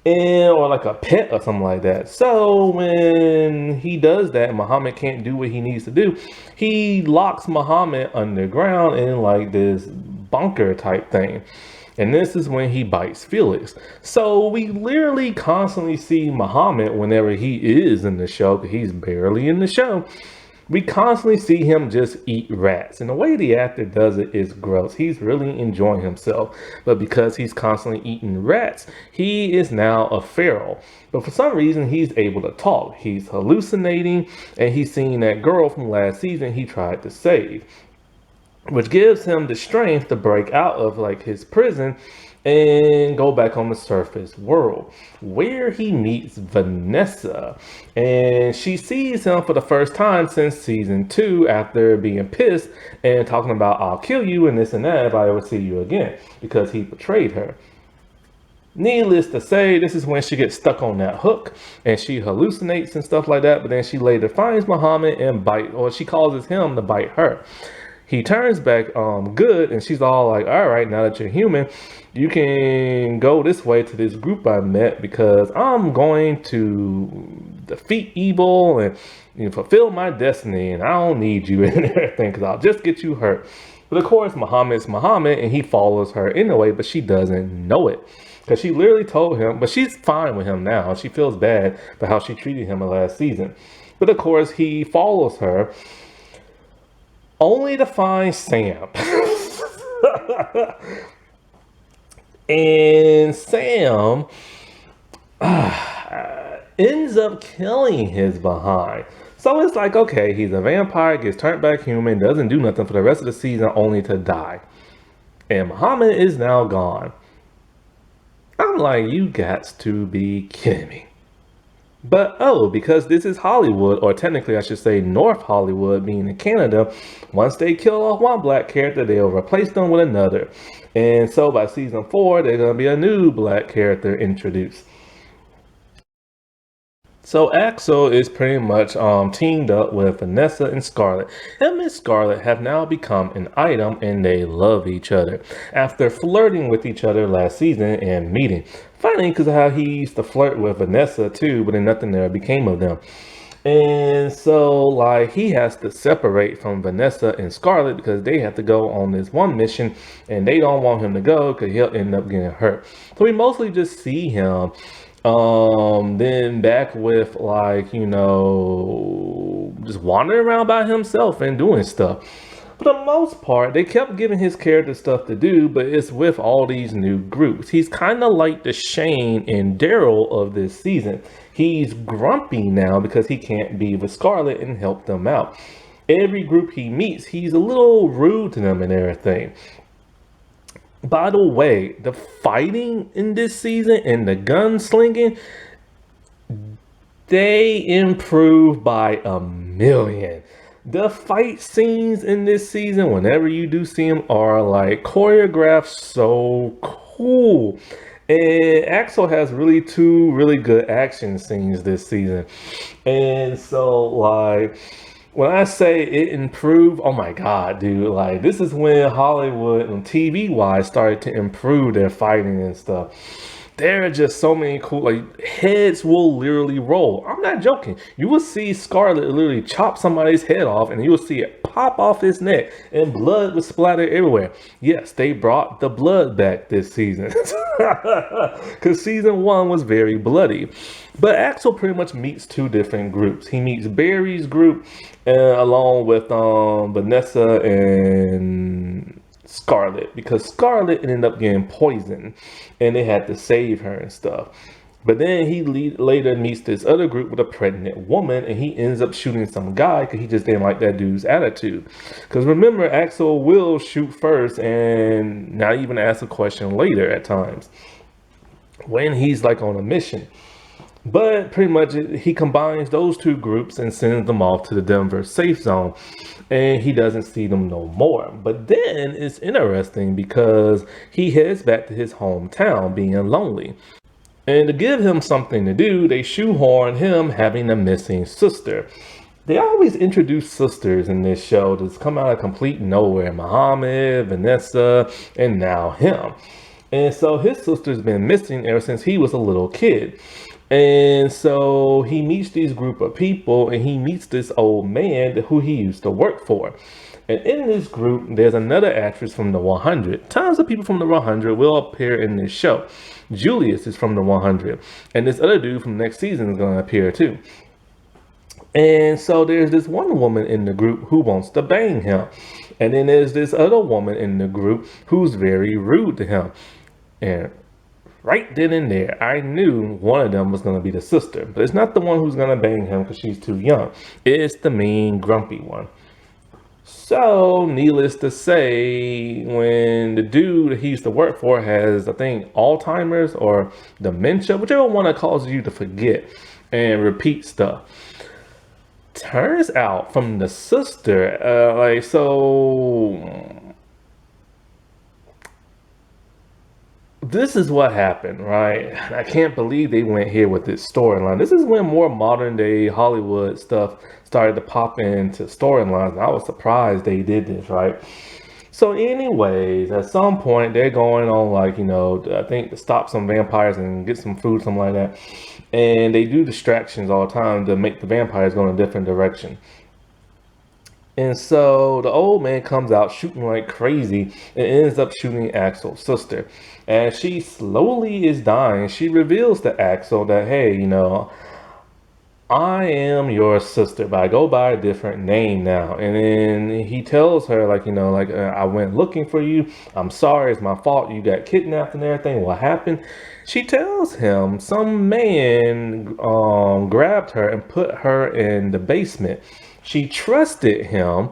or like a pet or something like that. So when he does that, Muhammad can't do what he needs to do. He locks Muhammad underground in like this bunker type thing. And this is when he bites Felix. So we literally constantly see Muhammad whenever he is in the show, because he's barely in the show. We constantly see him just eat rats. And the way the actor does it is gross. He's really enjoying himself. But because he's constantly eating rats, he is now a feral. But for some reason, he's able to talk. He's hallucinating, and he's seeing that girl from last season he tried to save, which gives him the strength to break out of like his prison and go back on the surface world, where he meets Vanessa. And she sees him for the first time since season 2 after being pissed and talking about I'll kill you and this and that if I ever see you again, because he betrayed her. Needless to say, this is when she gets stuck on that hook and she hallucinates and stuff like that. But then she later finds Muhammad and she causes him to bite her. He turns back good, and she's all like, all right, now that you're human, you can go this way to this group I met because I'm going to defeat evil and fulfill my destiny, and I don't need you and everything because I'll just get you hurt. But of course, Muhammad's Muhammad, and he follows her anyway, but she doesn't know it because she literally told him, but she's fine with him now. She feels bad for how she treated him last season. But of course, he follows her only to find Sam. And Sam ends up killing his behind. So it's like, okay, he's a vampire, gets turned back human, doesn't do nothing for the rest of the season only to die. And Muhammad is now gone. I'm like, you got to be kidding me. But because this is Hollywood, or technically I should say North Hollywood, being in Canada, once they kill off one black character, they'll replace them with another. And so by season 4, there's going to be a new black character introduced. So Axel is pretty much teamed up with Vanessa and Scarlet. Him and Scarlet have now become an item and they love each other after flirting with each other last season and meeting. Funny because of how he used to flirt with Vanessa too, but then nothing there became of them. And so like he has to separate from Vanessa and Scarlet because they have to go on this one mission and they don't want him to go because he'll end up getting hurt. So we mostly just see him then back with like, just wandering around by himself and doing stuff. For the most part, they kept giving his character stuff to do, but it's with all these new groups. He's kind of like the Shane and Daryl of this season. He's grumpy now because he can't be with Scarlet and help them out. Every group he meets, he's a little rude to them and everything. By the way, the fighting in this season and the gunslinging, they improved by a million. The fight scenes in this season, whenever you do see them, are like choreographed so cool. And Axel has really two really good action scenes this season. And so, like, when I say it improved, oh my God, dude, like, this is when Hollywood and TV wise started to improve their fighting and stuff. There are just so many cool, like, heads will literally roll. I'm not joking. You will see Scarlet literally chop somebody's head off and you will see it pop off his neck and blood was splattered everywhere. Yes, they brought the blood back this season because season one was very bloody. But Axel pretty much meets two different groups. He meets Barry's group along with Vanessa and Scarlet, because Scarlet ended up getting poisoned and they had to save her and stuff. But then he later meets this other group with a pregnant woman and he ends up shooting some guy because he just didn't like that dude's attitude. Because remember, Axel will shoot first and not even ask a question later at times when he's like on a mission. But pretty much he combines those two groups and sends them off to the Denver safe zone. And he doesn't see them no more. But then it's interesting because he heads back to his hometown being lonely. And to give him something to do, they shoehorn him having a missing sister. They always introduce sisters in this show that's come out of complete nowhere. Muhammad, Vanessa, and now him. And so his sister's been missing ever since he was a little kid. And so he meets these group of people and he meets this old man who he used to work for. And in this group, there's another actress from the 100. Tons of people from the 100 will appear in this show. Julius is from the 100. And this other dude from next season is going to appear too. And so there's this one woman in the group who wants to bang him. And then there's this other woman in the group who's very rude to him. And right then and there, I knew one of them was going to be the sister. But it's not the one who's going to bang him because she's too young. It's the mean, grumpy one. So, needless to say, when the dude that he used to work for has, I think, Alzheimer's or dementia, whichever one that causes you to forget and repeat stuff. Turns out from the sister, this is what happened, right? I can't believe they went here with this storyline. This is when more modern day Hollywood stuff started to pop into storylines. I was surprised they did this, right? So anyways, at some point they're going on I think to stop some vampires and get some food, something like that. And they do distractions all the time to make the vampires go in a different direction. And so the old man comes out shooting like crazy and ends up shooting Axel's sister. As she slowly is dying, she reveals to Axel that, hey, I am your sister, but I go by a different name now. And then he tells her, I went looking for you. I'm sorry, it's my fault. You got kidnapped and everything. What happened? She tells him some man grabbed her and put her in the basement. She trusted him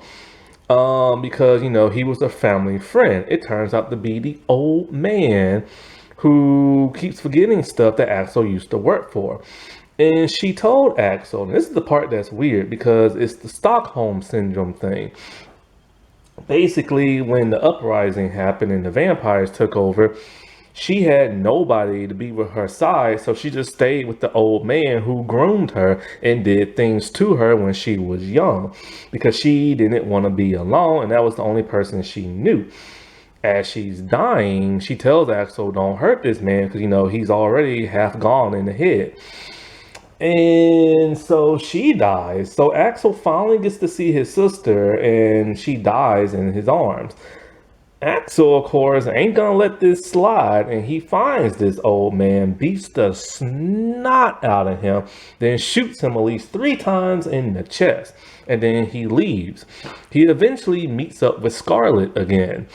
because, he was a family friend. It turns out to be the old man who keeps forgetting stuff that Axel used to work for. And she told Axel, and this is the part that's weird because it's the Stockholm Syndrome thing. Basically, when the uprising happened and the vampires took over, she had nobody to be with her side, so she just stayed with the old man who groomed her and did things to her when she was young because she didn't want to be alone, and that was the only person she knew. As she's dying, she tells Axel, don't hurt this man because, he's already half gone in the head. And so she dies. So Axel finally gets to see his sister and she dies in his arms. Axel, of course, ain't gonna let this slide, and he finds this old man, beats the snot out of him, then shoots him at least 3 times in the chest, and then he leaves. He eventually meets up with Scarlet again.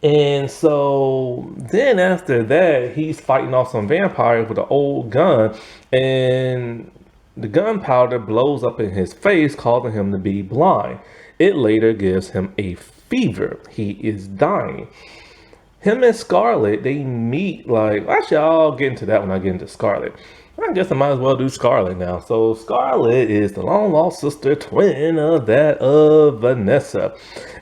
And so then after that, he's fighting off some vampires with an old gun, and The gunpowder blows up in his face, causing him to be blind. It later gives him a fever. He is dying. Him and Scarlet, they meet like, actually, I'll get into that when I get into Scarlet. I guess I might as well do Scarlet now. So Scarlet is the long lost sister twin of that of Vanessa.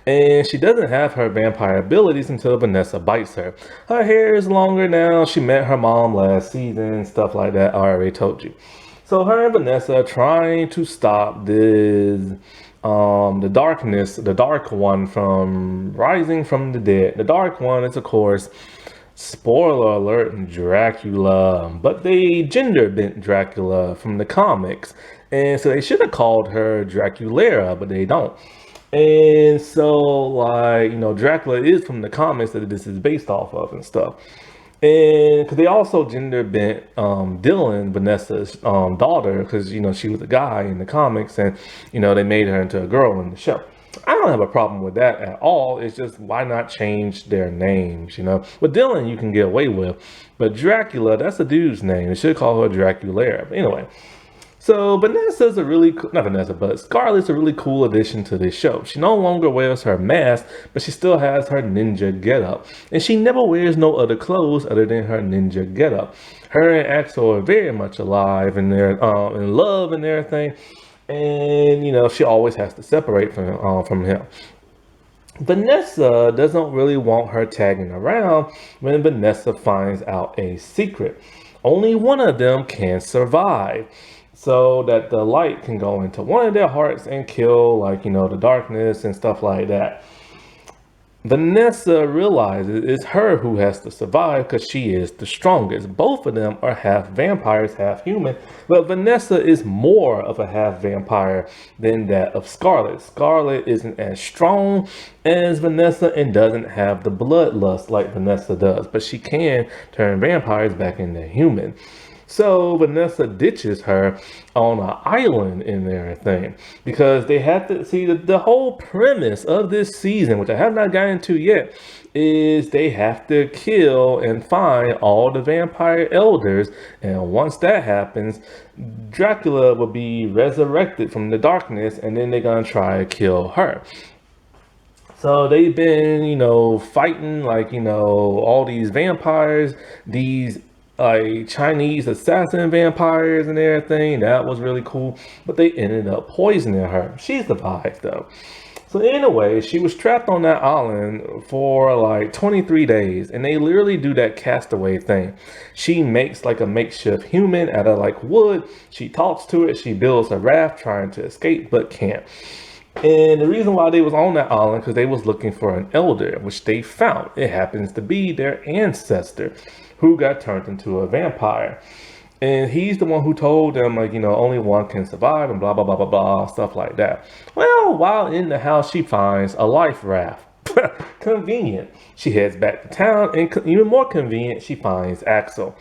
And she doesn't have her vampire abilities until Vanessa bites her. Her hair is longer now. She met her mom last season, stuff like that. I already told you. So her and Vanessa are trying to stop this the darkness, the dark one from rising from the dead. The dark one is, of course, spoiler alert, Dracula, but they gender bent Dracula from the comics. And so they should have called her Draculera, but they don't. And so, like, Dracula is from the comics that this is based off of and stuff. And because they also gender bent Dylan, Vanessa's daughter, because she was a guy in the comics, and they made her into a girl in the show. I don't have a problem with that at all. It's just, why not change their names? With Dylan you can get away with, but Dracula, that's a dude's name. They should call her Draculaira. But anyway. So Vanessa's a really cool, not Vanessa, but Scarlett's a really cool addition to this show. She no longer wears her mask, but she still has her ninja getup. And she never wears no other clothes other than her ninja getup. Her and Axel are very much alive and they're in love and everything. And, she always has to separate from him. Vanessa doesn't really want her tagging around when Vanessa finds out a secret. Only one of them can survive, so that the light can go into one of their hearts and kill, the darkness and stuff like that. Vanessa realizes it's her who has to survive because she is the strongest. Both of them are half vampires, half human, but Vanessa is more of a half vampire than that of Scarlet. Scarlet isn't as strong as Vanessa and doesn't have the bloodlust like Vanessa does, but she can turn vampires back into human. So Vanessa ditches her on an island and everything because they have to see the whole premise of this season, which I have not gotten to yet, is they have to kill and find all the vampire elders. And once that happens, Dracula will be resurrected from the darkness, and then they're going to try to kill her. So they've been, fighting all these vampires, these Chinese assassin vampires and everything. That was really cool, but they ended up poisoning her. She survived though. So anyway, she was trapped on that island for 23 days, and they literally do that castaway thing. She makes a makeshift human out of wood. She talks to it. She builds a raft trying to escape, but can't. And the reason why they was on that island, because they was looking for an elder, which they found. It happens to be their ancestor, who got turned into a vampire. And he's the one who told them, only one can survive and blah, blah, blah, blah, blah, stuff like that. Well, while in the house, she finds a life raft. Convenient. She heads back to town, and even more convenient, she finds Axel.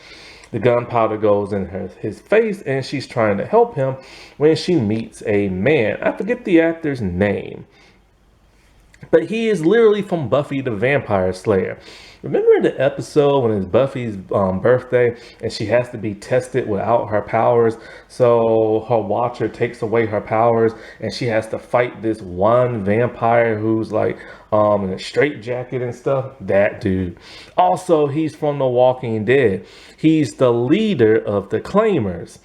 The gunpowder goes in his face, and she's trying to help him when she meets a man. I forget the actor's name, but he is literally from Buffy the Vampire Slayer. Remember the episode when it's Buffy's birthday and she has to be tested without her powers? So her watcher takes away her powers and she has to fight this one vampire who's in a straitjacket and stuff? That dude. Also, he's from The Walking Dead. He's the leader of the Claimers.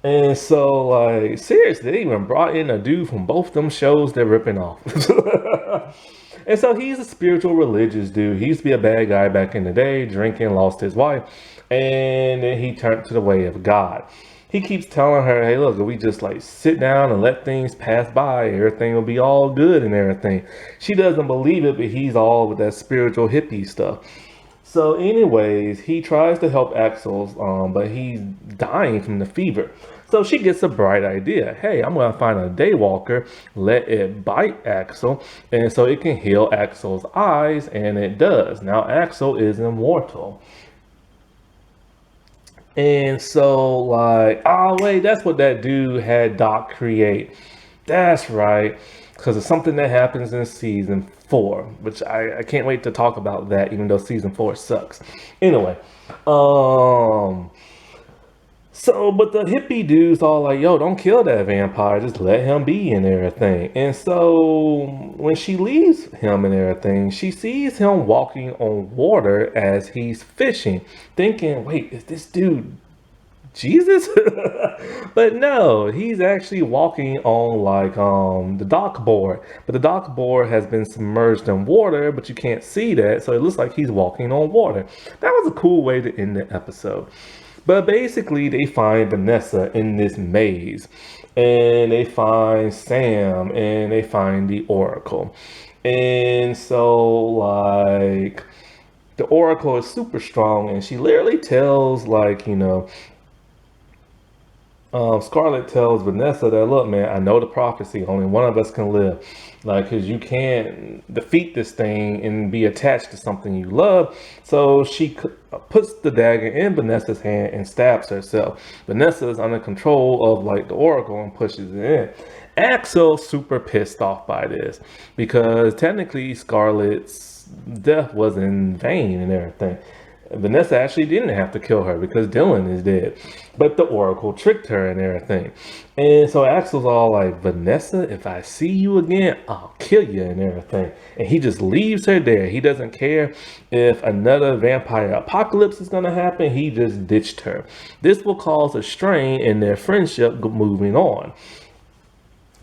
And so, seriously, they even brought in a dude from both them shows they're ripping off. And so he's a spiritual religious dude. He used to be a bad guy back in the day, drinking, lost his wife, and then he turned to the way of God. He keeps telling her, hey, look, if we just sit down and let things pass by, everything will be all good and everything. She doesn't believe it, but he's all with that spiritual hippie stuff. So anyways, he tries to help Axel, but he's dying from the fever. So she gets a bright idea. Hey, I'm going to find a daywalker, let it bite Axel, and so it can heal Axel's eyes, and it does. Now Axel is immortal. And so oh wait, that's what that dude had Doc create. That's right. Because it's something that happens in season 4, which I can't wait to talk about that, even though season 4 sucks. Anyway, So, but the hippie dude's all like, yo, don't kill that vampire, just let him be and everything. And so when she leaves him and everything, she sees him walking on water as he's fishing, thinking, wait, is this dude Jesus? But no, he's actually walking on like the dock board. But the dock board has been submerged in water, but you can't see that, so it looks like he's walking on water. That was a cool way to end the episode. But basically, they find Vanessa in this maze, and they find Sam, and they find the Oracle. And so, like, the Oracle is super strong, and she literally tells, like, Scarlett tells Vanessa that, look, man, I know the prophecy. Only one of us can live. Like, because you can't defeat this thing and be attached to something you love. So she puts the dagger in Vanessa's hand and stabs herself. Vanessa is under control of, like, the Oracle and pushes it in. Axel's super pissed off by this because technically Scarlett's death was in vain and everything. Vanessa actually didn't have to kill her because Dylan is dead. But the Oracle tricked her and everything. And so Axel's all like, Vanessa, if I see you again, I'll kill you and everything. And he just leaves her there. He doesn't care if another vampire apocalypse is going to happen. He just ditched her. This will cause a strain in their friendship moving on.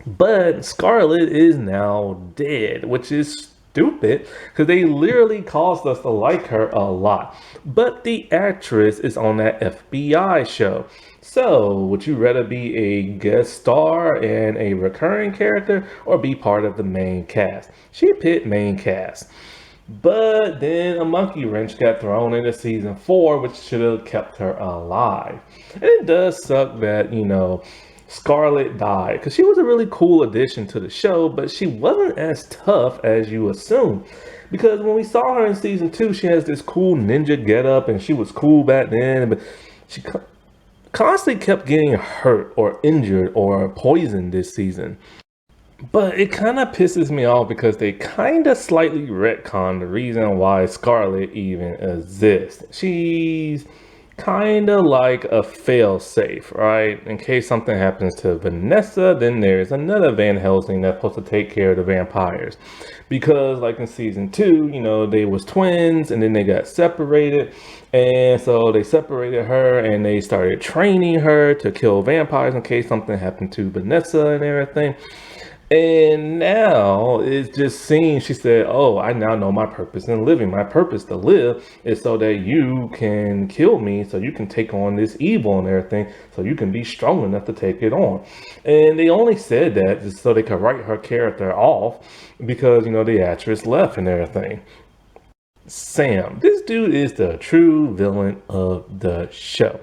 But Scarlett is now dead, which is stupid because they literally caused us to like her a lot. But the actress is on that FBI show. So, would you rather be a guest star and a recurring character or be part of the main cast? She picked main cast. But then a monkey wrench got thrown into season 4, which should have kept her alive. And it does suck that, Scarlett died because she was a really cool addition to the show, but she wasn't as tough as you assume. Because when we saw her in season 2, she has this cool ninja getup and she was cool back then, but she constantly kept getting hurt or injured or poisoned this season. But it kind of pisses me off because they kind of slightly retcon the reason why Scarlett even exists. She's kind of like a fail-safe, right? In case something happens to Vanessa, then there's another Van Helsing that's supposed to take care of the vampires. Because like in season 2, they was twins and then they got separated. And so they separated her and they started training her to kill vampires in case something happened to Vanessa and everything. And now it just seems, she said, oh, I now know my purpose in living. My purpose to live is so that you can kill me, so you can take on this evil and everything, so you can be strong enough to take it on. And they only said that just so they could write her character off because, the actress left and everything. Sam, this dude is the true villain of the show.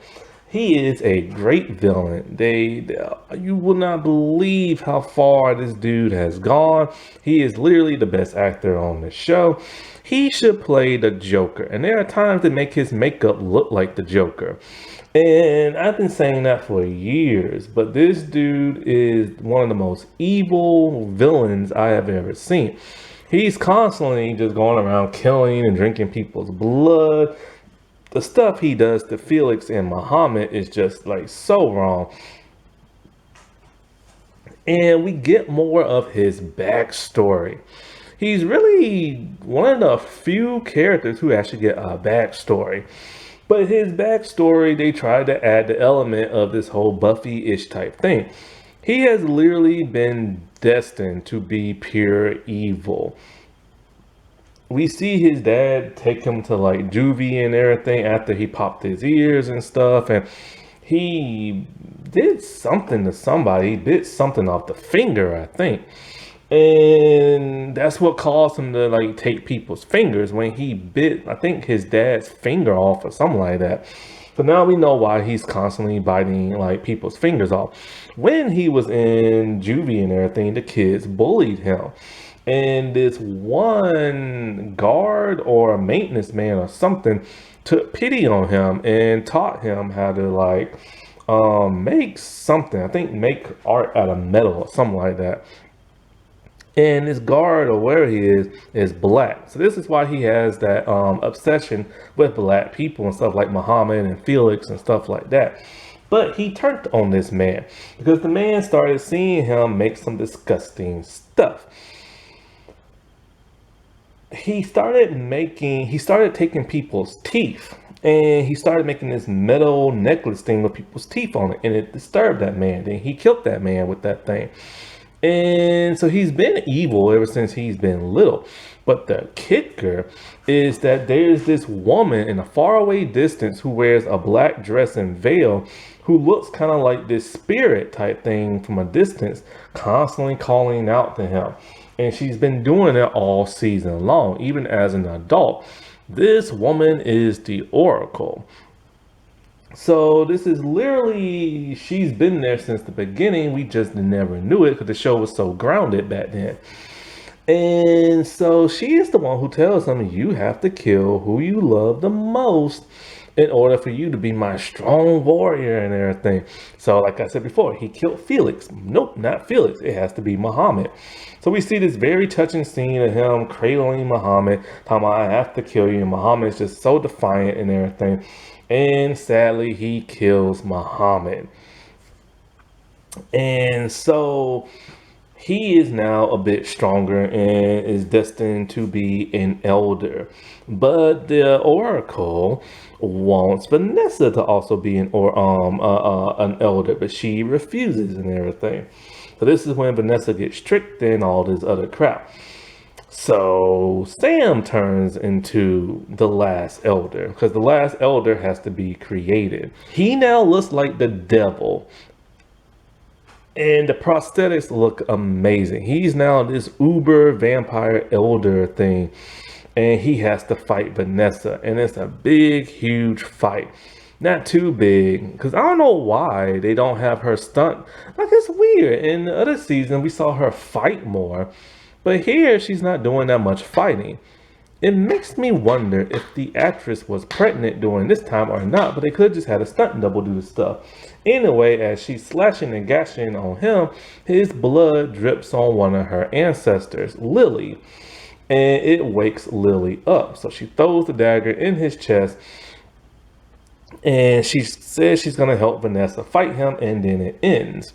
He is a great villain. You will not believe how far this dude has gone. He is literally the best actor on the show. He should play the Joker. And there are times that make his makeup look like the Joker. And I've been saying that for years. But this dude is one of the most evil villains I have ever seen. He's constantly just going around killing and drinking people's blood. The stuff he does to Felix and Muhammad is just like so wrong. And we get more of his backstory. He's really one of the few characters who actually get a backstory. But his backstory, they tried to add the element of this whole Buffy-ish type thing. He has literally been destined to be pure evil. We see his dad take him to like juvie and everything after he popped his ears and stuff. And he did something to somebody. He bit something off the finger, I think. And that's what caused him to like take people's fingers when he bit, I think, his dad's finger off or something like that. So now we know why he's constantly biting like people's fingers off. When he was in juvie and everything, the kids bullied him. And this one guard or a maintenance man or something took pity on him and taught him how to like make something. I think make art out of metal or something like that. And this guard or where he is black. So this is why he has that obsession with black people and stuff like Muhammad and Felix and stuff like that. But he turned on this man because the man started seeing him make some disgusting stuff. He started taking people's teeth, and he started making this metal necklace thing with people's teeth on it, and it disturbed that man. Then he killed that man with that thing. And so he's been evil ever since he's been little. But the kicker is that there's this woman in a faraway distance who wears a black dress and veil, who looks kind of like this spirit type thing from a distance, constantly calling out to him. And she's been doing it all season long, even as an adult. This woman is the Oracle. So this is literally, she's been there since the beginning. We just never knew it because the show was so grounded back then. And so she is the one who tells him, you have to kill who you love the most in order for you to be my strong warrior and everything. So like I said before, he killed Felix. Nope, not Felix. It has to be Muhammad. So we see this very touching scene of him cradling Muhammad, talking about, I have to kill you. And Muhammad is just so defiant and everything. And sadly, he kills Muhammad. And so he is now a bit stronger and is destined to be an elder. But the Oracle wants Vanessa to also be an elder, but she refuses and everything. So this is when Vanessa gets tricked and all this other crap. So Sam turns into the last elder because the last elder has to be created. He now looks like the devil. And the prosthetics look amazing. He's now this uber vampire elder thing. And he has to fight Vanessa. And it's a big, huge fight. Not too big. Because I don't know why they don't have her stunt. Like, it's weird. In the other season, we saw her fight more. But here, she's not doing that much fighting. It makes me wonder if the actress was pregnant during this time or not, but they could have just had a stunt double do the stuff. Anyway, as she's slashing and gashing on him, his blood drips on one of her ancestors, Lily, and it wakes Lily up. So she throws the dagger in his chest, and she says she's going to help Vanessa fight him, and then it ends.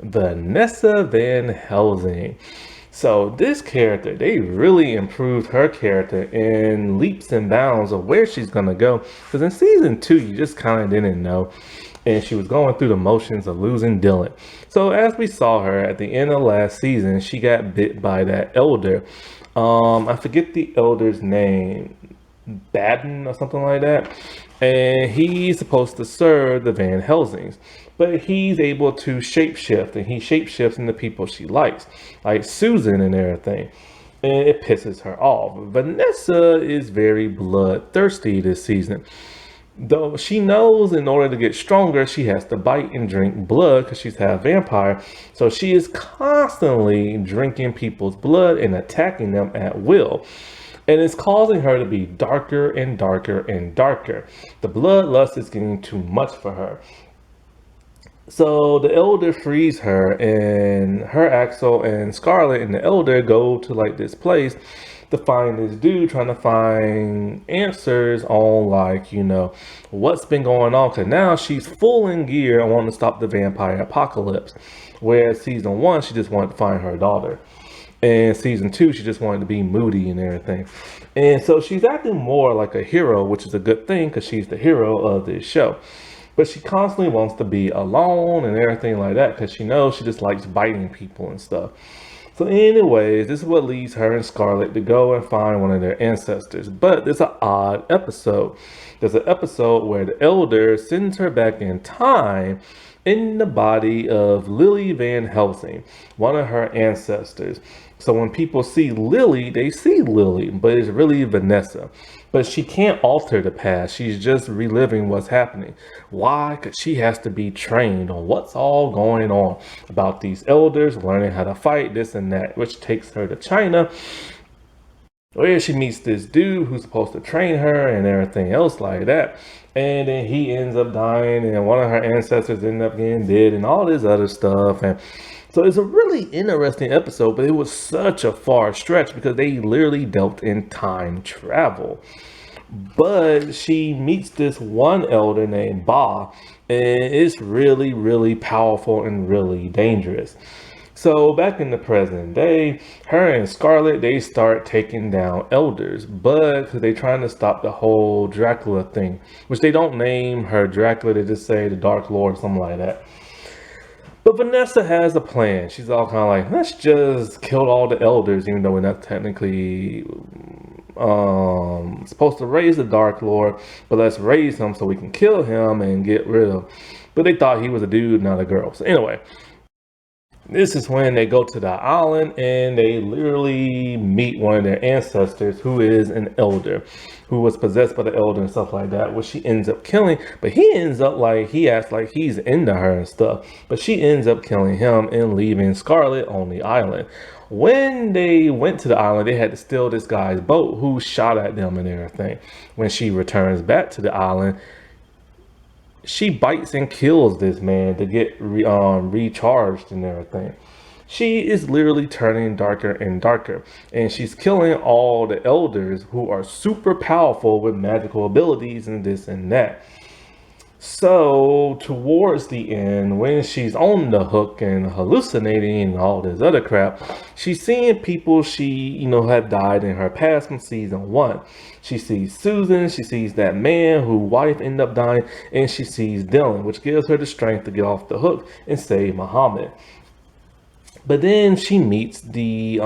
Vanessa Van Helsing. So this character, they really improved her character in leaps and bounds of where she's going to go. Because in season 2, you just kind of didn't know. And she was going through the motions of losing Dylan. So as we saw her at the end of last season, she got bit by that elder. I forget the elder's name. Baden or something like that. And he's supposed to serve the Van Helsings. But he's able to shapeshift, and he shapeshifts into people she likes, like Susan and everything. And it pisses her off. Vanessa is very bloodthirsty this season. Though she knows in order to get stronger, she has to bite and drink blood because she's half vampire. So she is constantly drinking people's blood and attacking them at will. And it's causing her to be darker and darker and darker. The bloodlust is getting too much for her. So the elder frees her, and her Axel and Scarlet and the elder go to like this place to find this dude, trying to find answers on, like, you know, what's been going on. Because now she's full in gear and wanting to stop the vampire apocalypse. Whereas season 1, she just wanted to find her daughter. And season 2, she just wanted to be moody and everything. And so she's acting more like a hero, which is a good thing because she's the hero of this show. But she constantly wants to be alone and everything like that because she knows she just likes biting people and stuff. So anyways, this is what leads her and Scarlet to go and find one of their ancestors. But there's an odd episode. There's an episode where the elder sends her back in time in the body of Lily Van Helsing, one of her ancestors. So when people see Lily, they see Lily, but it's really Vanessa. But she can't alter the past. She's just reliving what's happening. Why? Because she has to be trained on what's all going on about these elders, learning how to fight, this and that, which takes her to China, where she meets this dude who's supposed to train her and everything else like that. And then he ends up dying, and one of her ancestors ended up getting dead, and all this other stuff. And so it's a really interesting episode, but it was such a far stretch because they literally dealt in time travel. But she meets this one elder named Ba, and it's really, really powerful and really dangerous. So back in the present day, her and Scarlet, they start taking down elders, but because they trying to stop the whole Dracula thing, which they don't name her Dracula, they just say the Dark Lord or something like that. But Vanessa has a plan. She's all kind of like, let's just kill all the elders, even though we're not technically supposed to raise the Dark Lord, but let's raise him so we can kill him and get rid of. But they thought he was a dude, not a girl. So anyway, this is when they go to the island and they literally meet one of their ancestors who is an elder, who was possessed by the elder and stuff like that, which she ends up killing. But he ends up like, he acts like he's into her and stuff. But she ends up killing him and leaving Scarlet on the island. When they went to the island, they had to steal this guy's boat who shot at them and everything. When she returns back to the island, she bites and kills this man to get recharged and everything. She is literally turning darker and darker, and she's killing all the elders who are super powerful with magical abilities and this and that. So towards the end, when she's on the hook and hallucinating and all this other crap, she's seeing people she, had died in her past from season 1. She sees Susan, she sees that man whose wife ended up dying, and she sees Dylan, which gives her the strength to get off the hook and save Muhammad. But then she meets the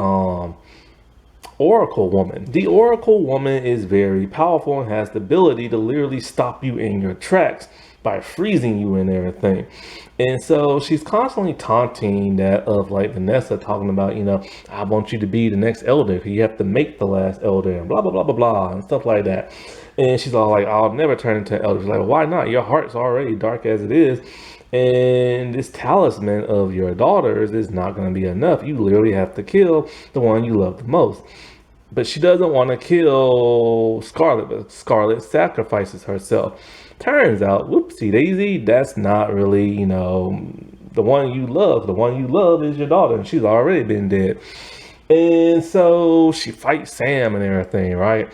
Oracle Woman. The Oracle Woman is very powerful and has the ability to literally stop you in your tracks by freezing you and everything. And so she's constantly taunting that of like Vanessa, talking about, I want you to be the next elder. You have to make the last elder and blah, blah, blah, blah, blah, and stuff like that. And she's all like, I'll never turn into an elder. She's like, why not? Your heart's already dark as it is. And this talisman of your daughters is not going to be enough. You literally have to kill the one you love the most. But she doesn't want to kill Scarlet, but Scarlet sacrifices herself. Turns out, whoopsie daisy, that's not really, the one you love. The one you love is your daughter, and she's already been dead. And so she fights Sam and everything, right?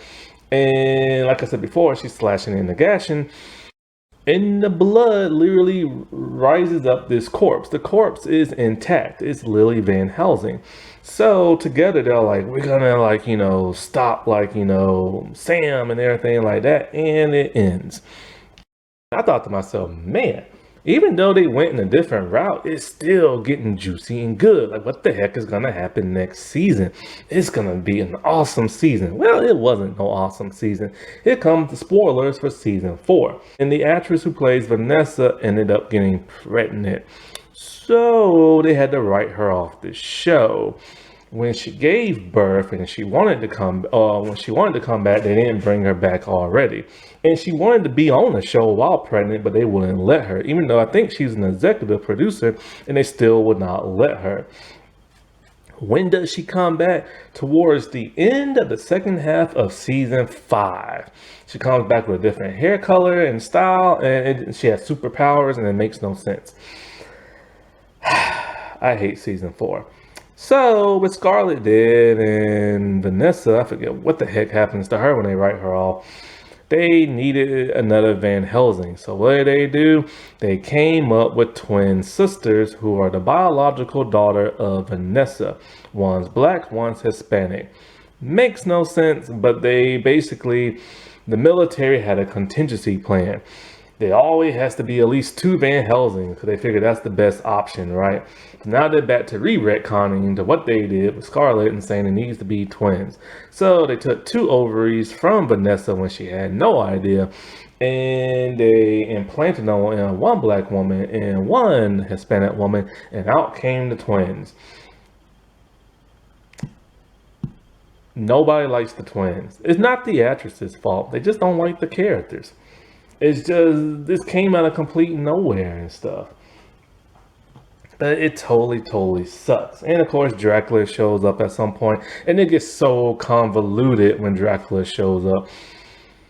And like I said before, she's slashing and gashing. And the blood literally rises up this corpse. The corpse is intact. It's Lily Van Helsing. So together they're like, we're gonna stop Sam and everything like that. And it ends. I thought to myself, man, even though they went in a different route, it's still getting juicy and good. Like, what the heck is going to happen next season? It's going to be an awesome season. Well, it wasn't no awesome season. Here comes the spoilers for season 4. And the actress who plays Vanessa ended up getting pregnant. So they had to write her off the show. When she gave birth and she wanted to come, back, they didn't bring her back already. And she wanted to be on the show while pregnant, but they wouldn't let her, even though I think she's an executive producer, and they still would not let her. When does she come back? Towards the end of the second half of season 5. She comes back with a different hair color and style, and she has superpowers, and it makes no sense. I hate season 4. So with Scarlet dead and Vanessa, I forget what the heck happens to her when they write her off. They needed another Van Helsing. So what did they do? They came up with twin sisters who are the biological daughter of Vanessa. One's black, one's Hispanic. Makes no sense, but the military had a contingency plan. There always has to be at least 2 Van Helsing because they figured that's the best option, right? So now they're back to retconning into what they did with Scarlet and saying it needs to be twins. So they took 2 ovaries from Vanessa when she had no idea, and they implanted them in one black woman and one Hispanic woman, and out came the twins. Nobody likes the twins. It's not the actress's fault. They just don't like the characters. It's just, this came out of complete nowhere and stuff. But it totally sucks. And of course, Dracula shows up at some point, and it gets so convoluted when Dracula shows up.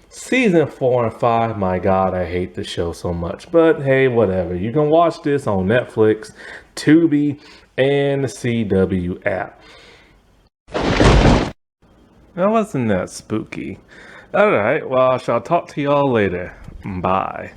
Season 4 and 5, my God, I hate the show so much. But hey, whatever. You can watch this on Netflix, Tubi, and the CW app. That wasn't that spooky. All right. Well, I shall talk to y'all later. Bye.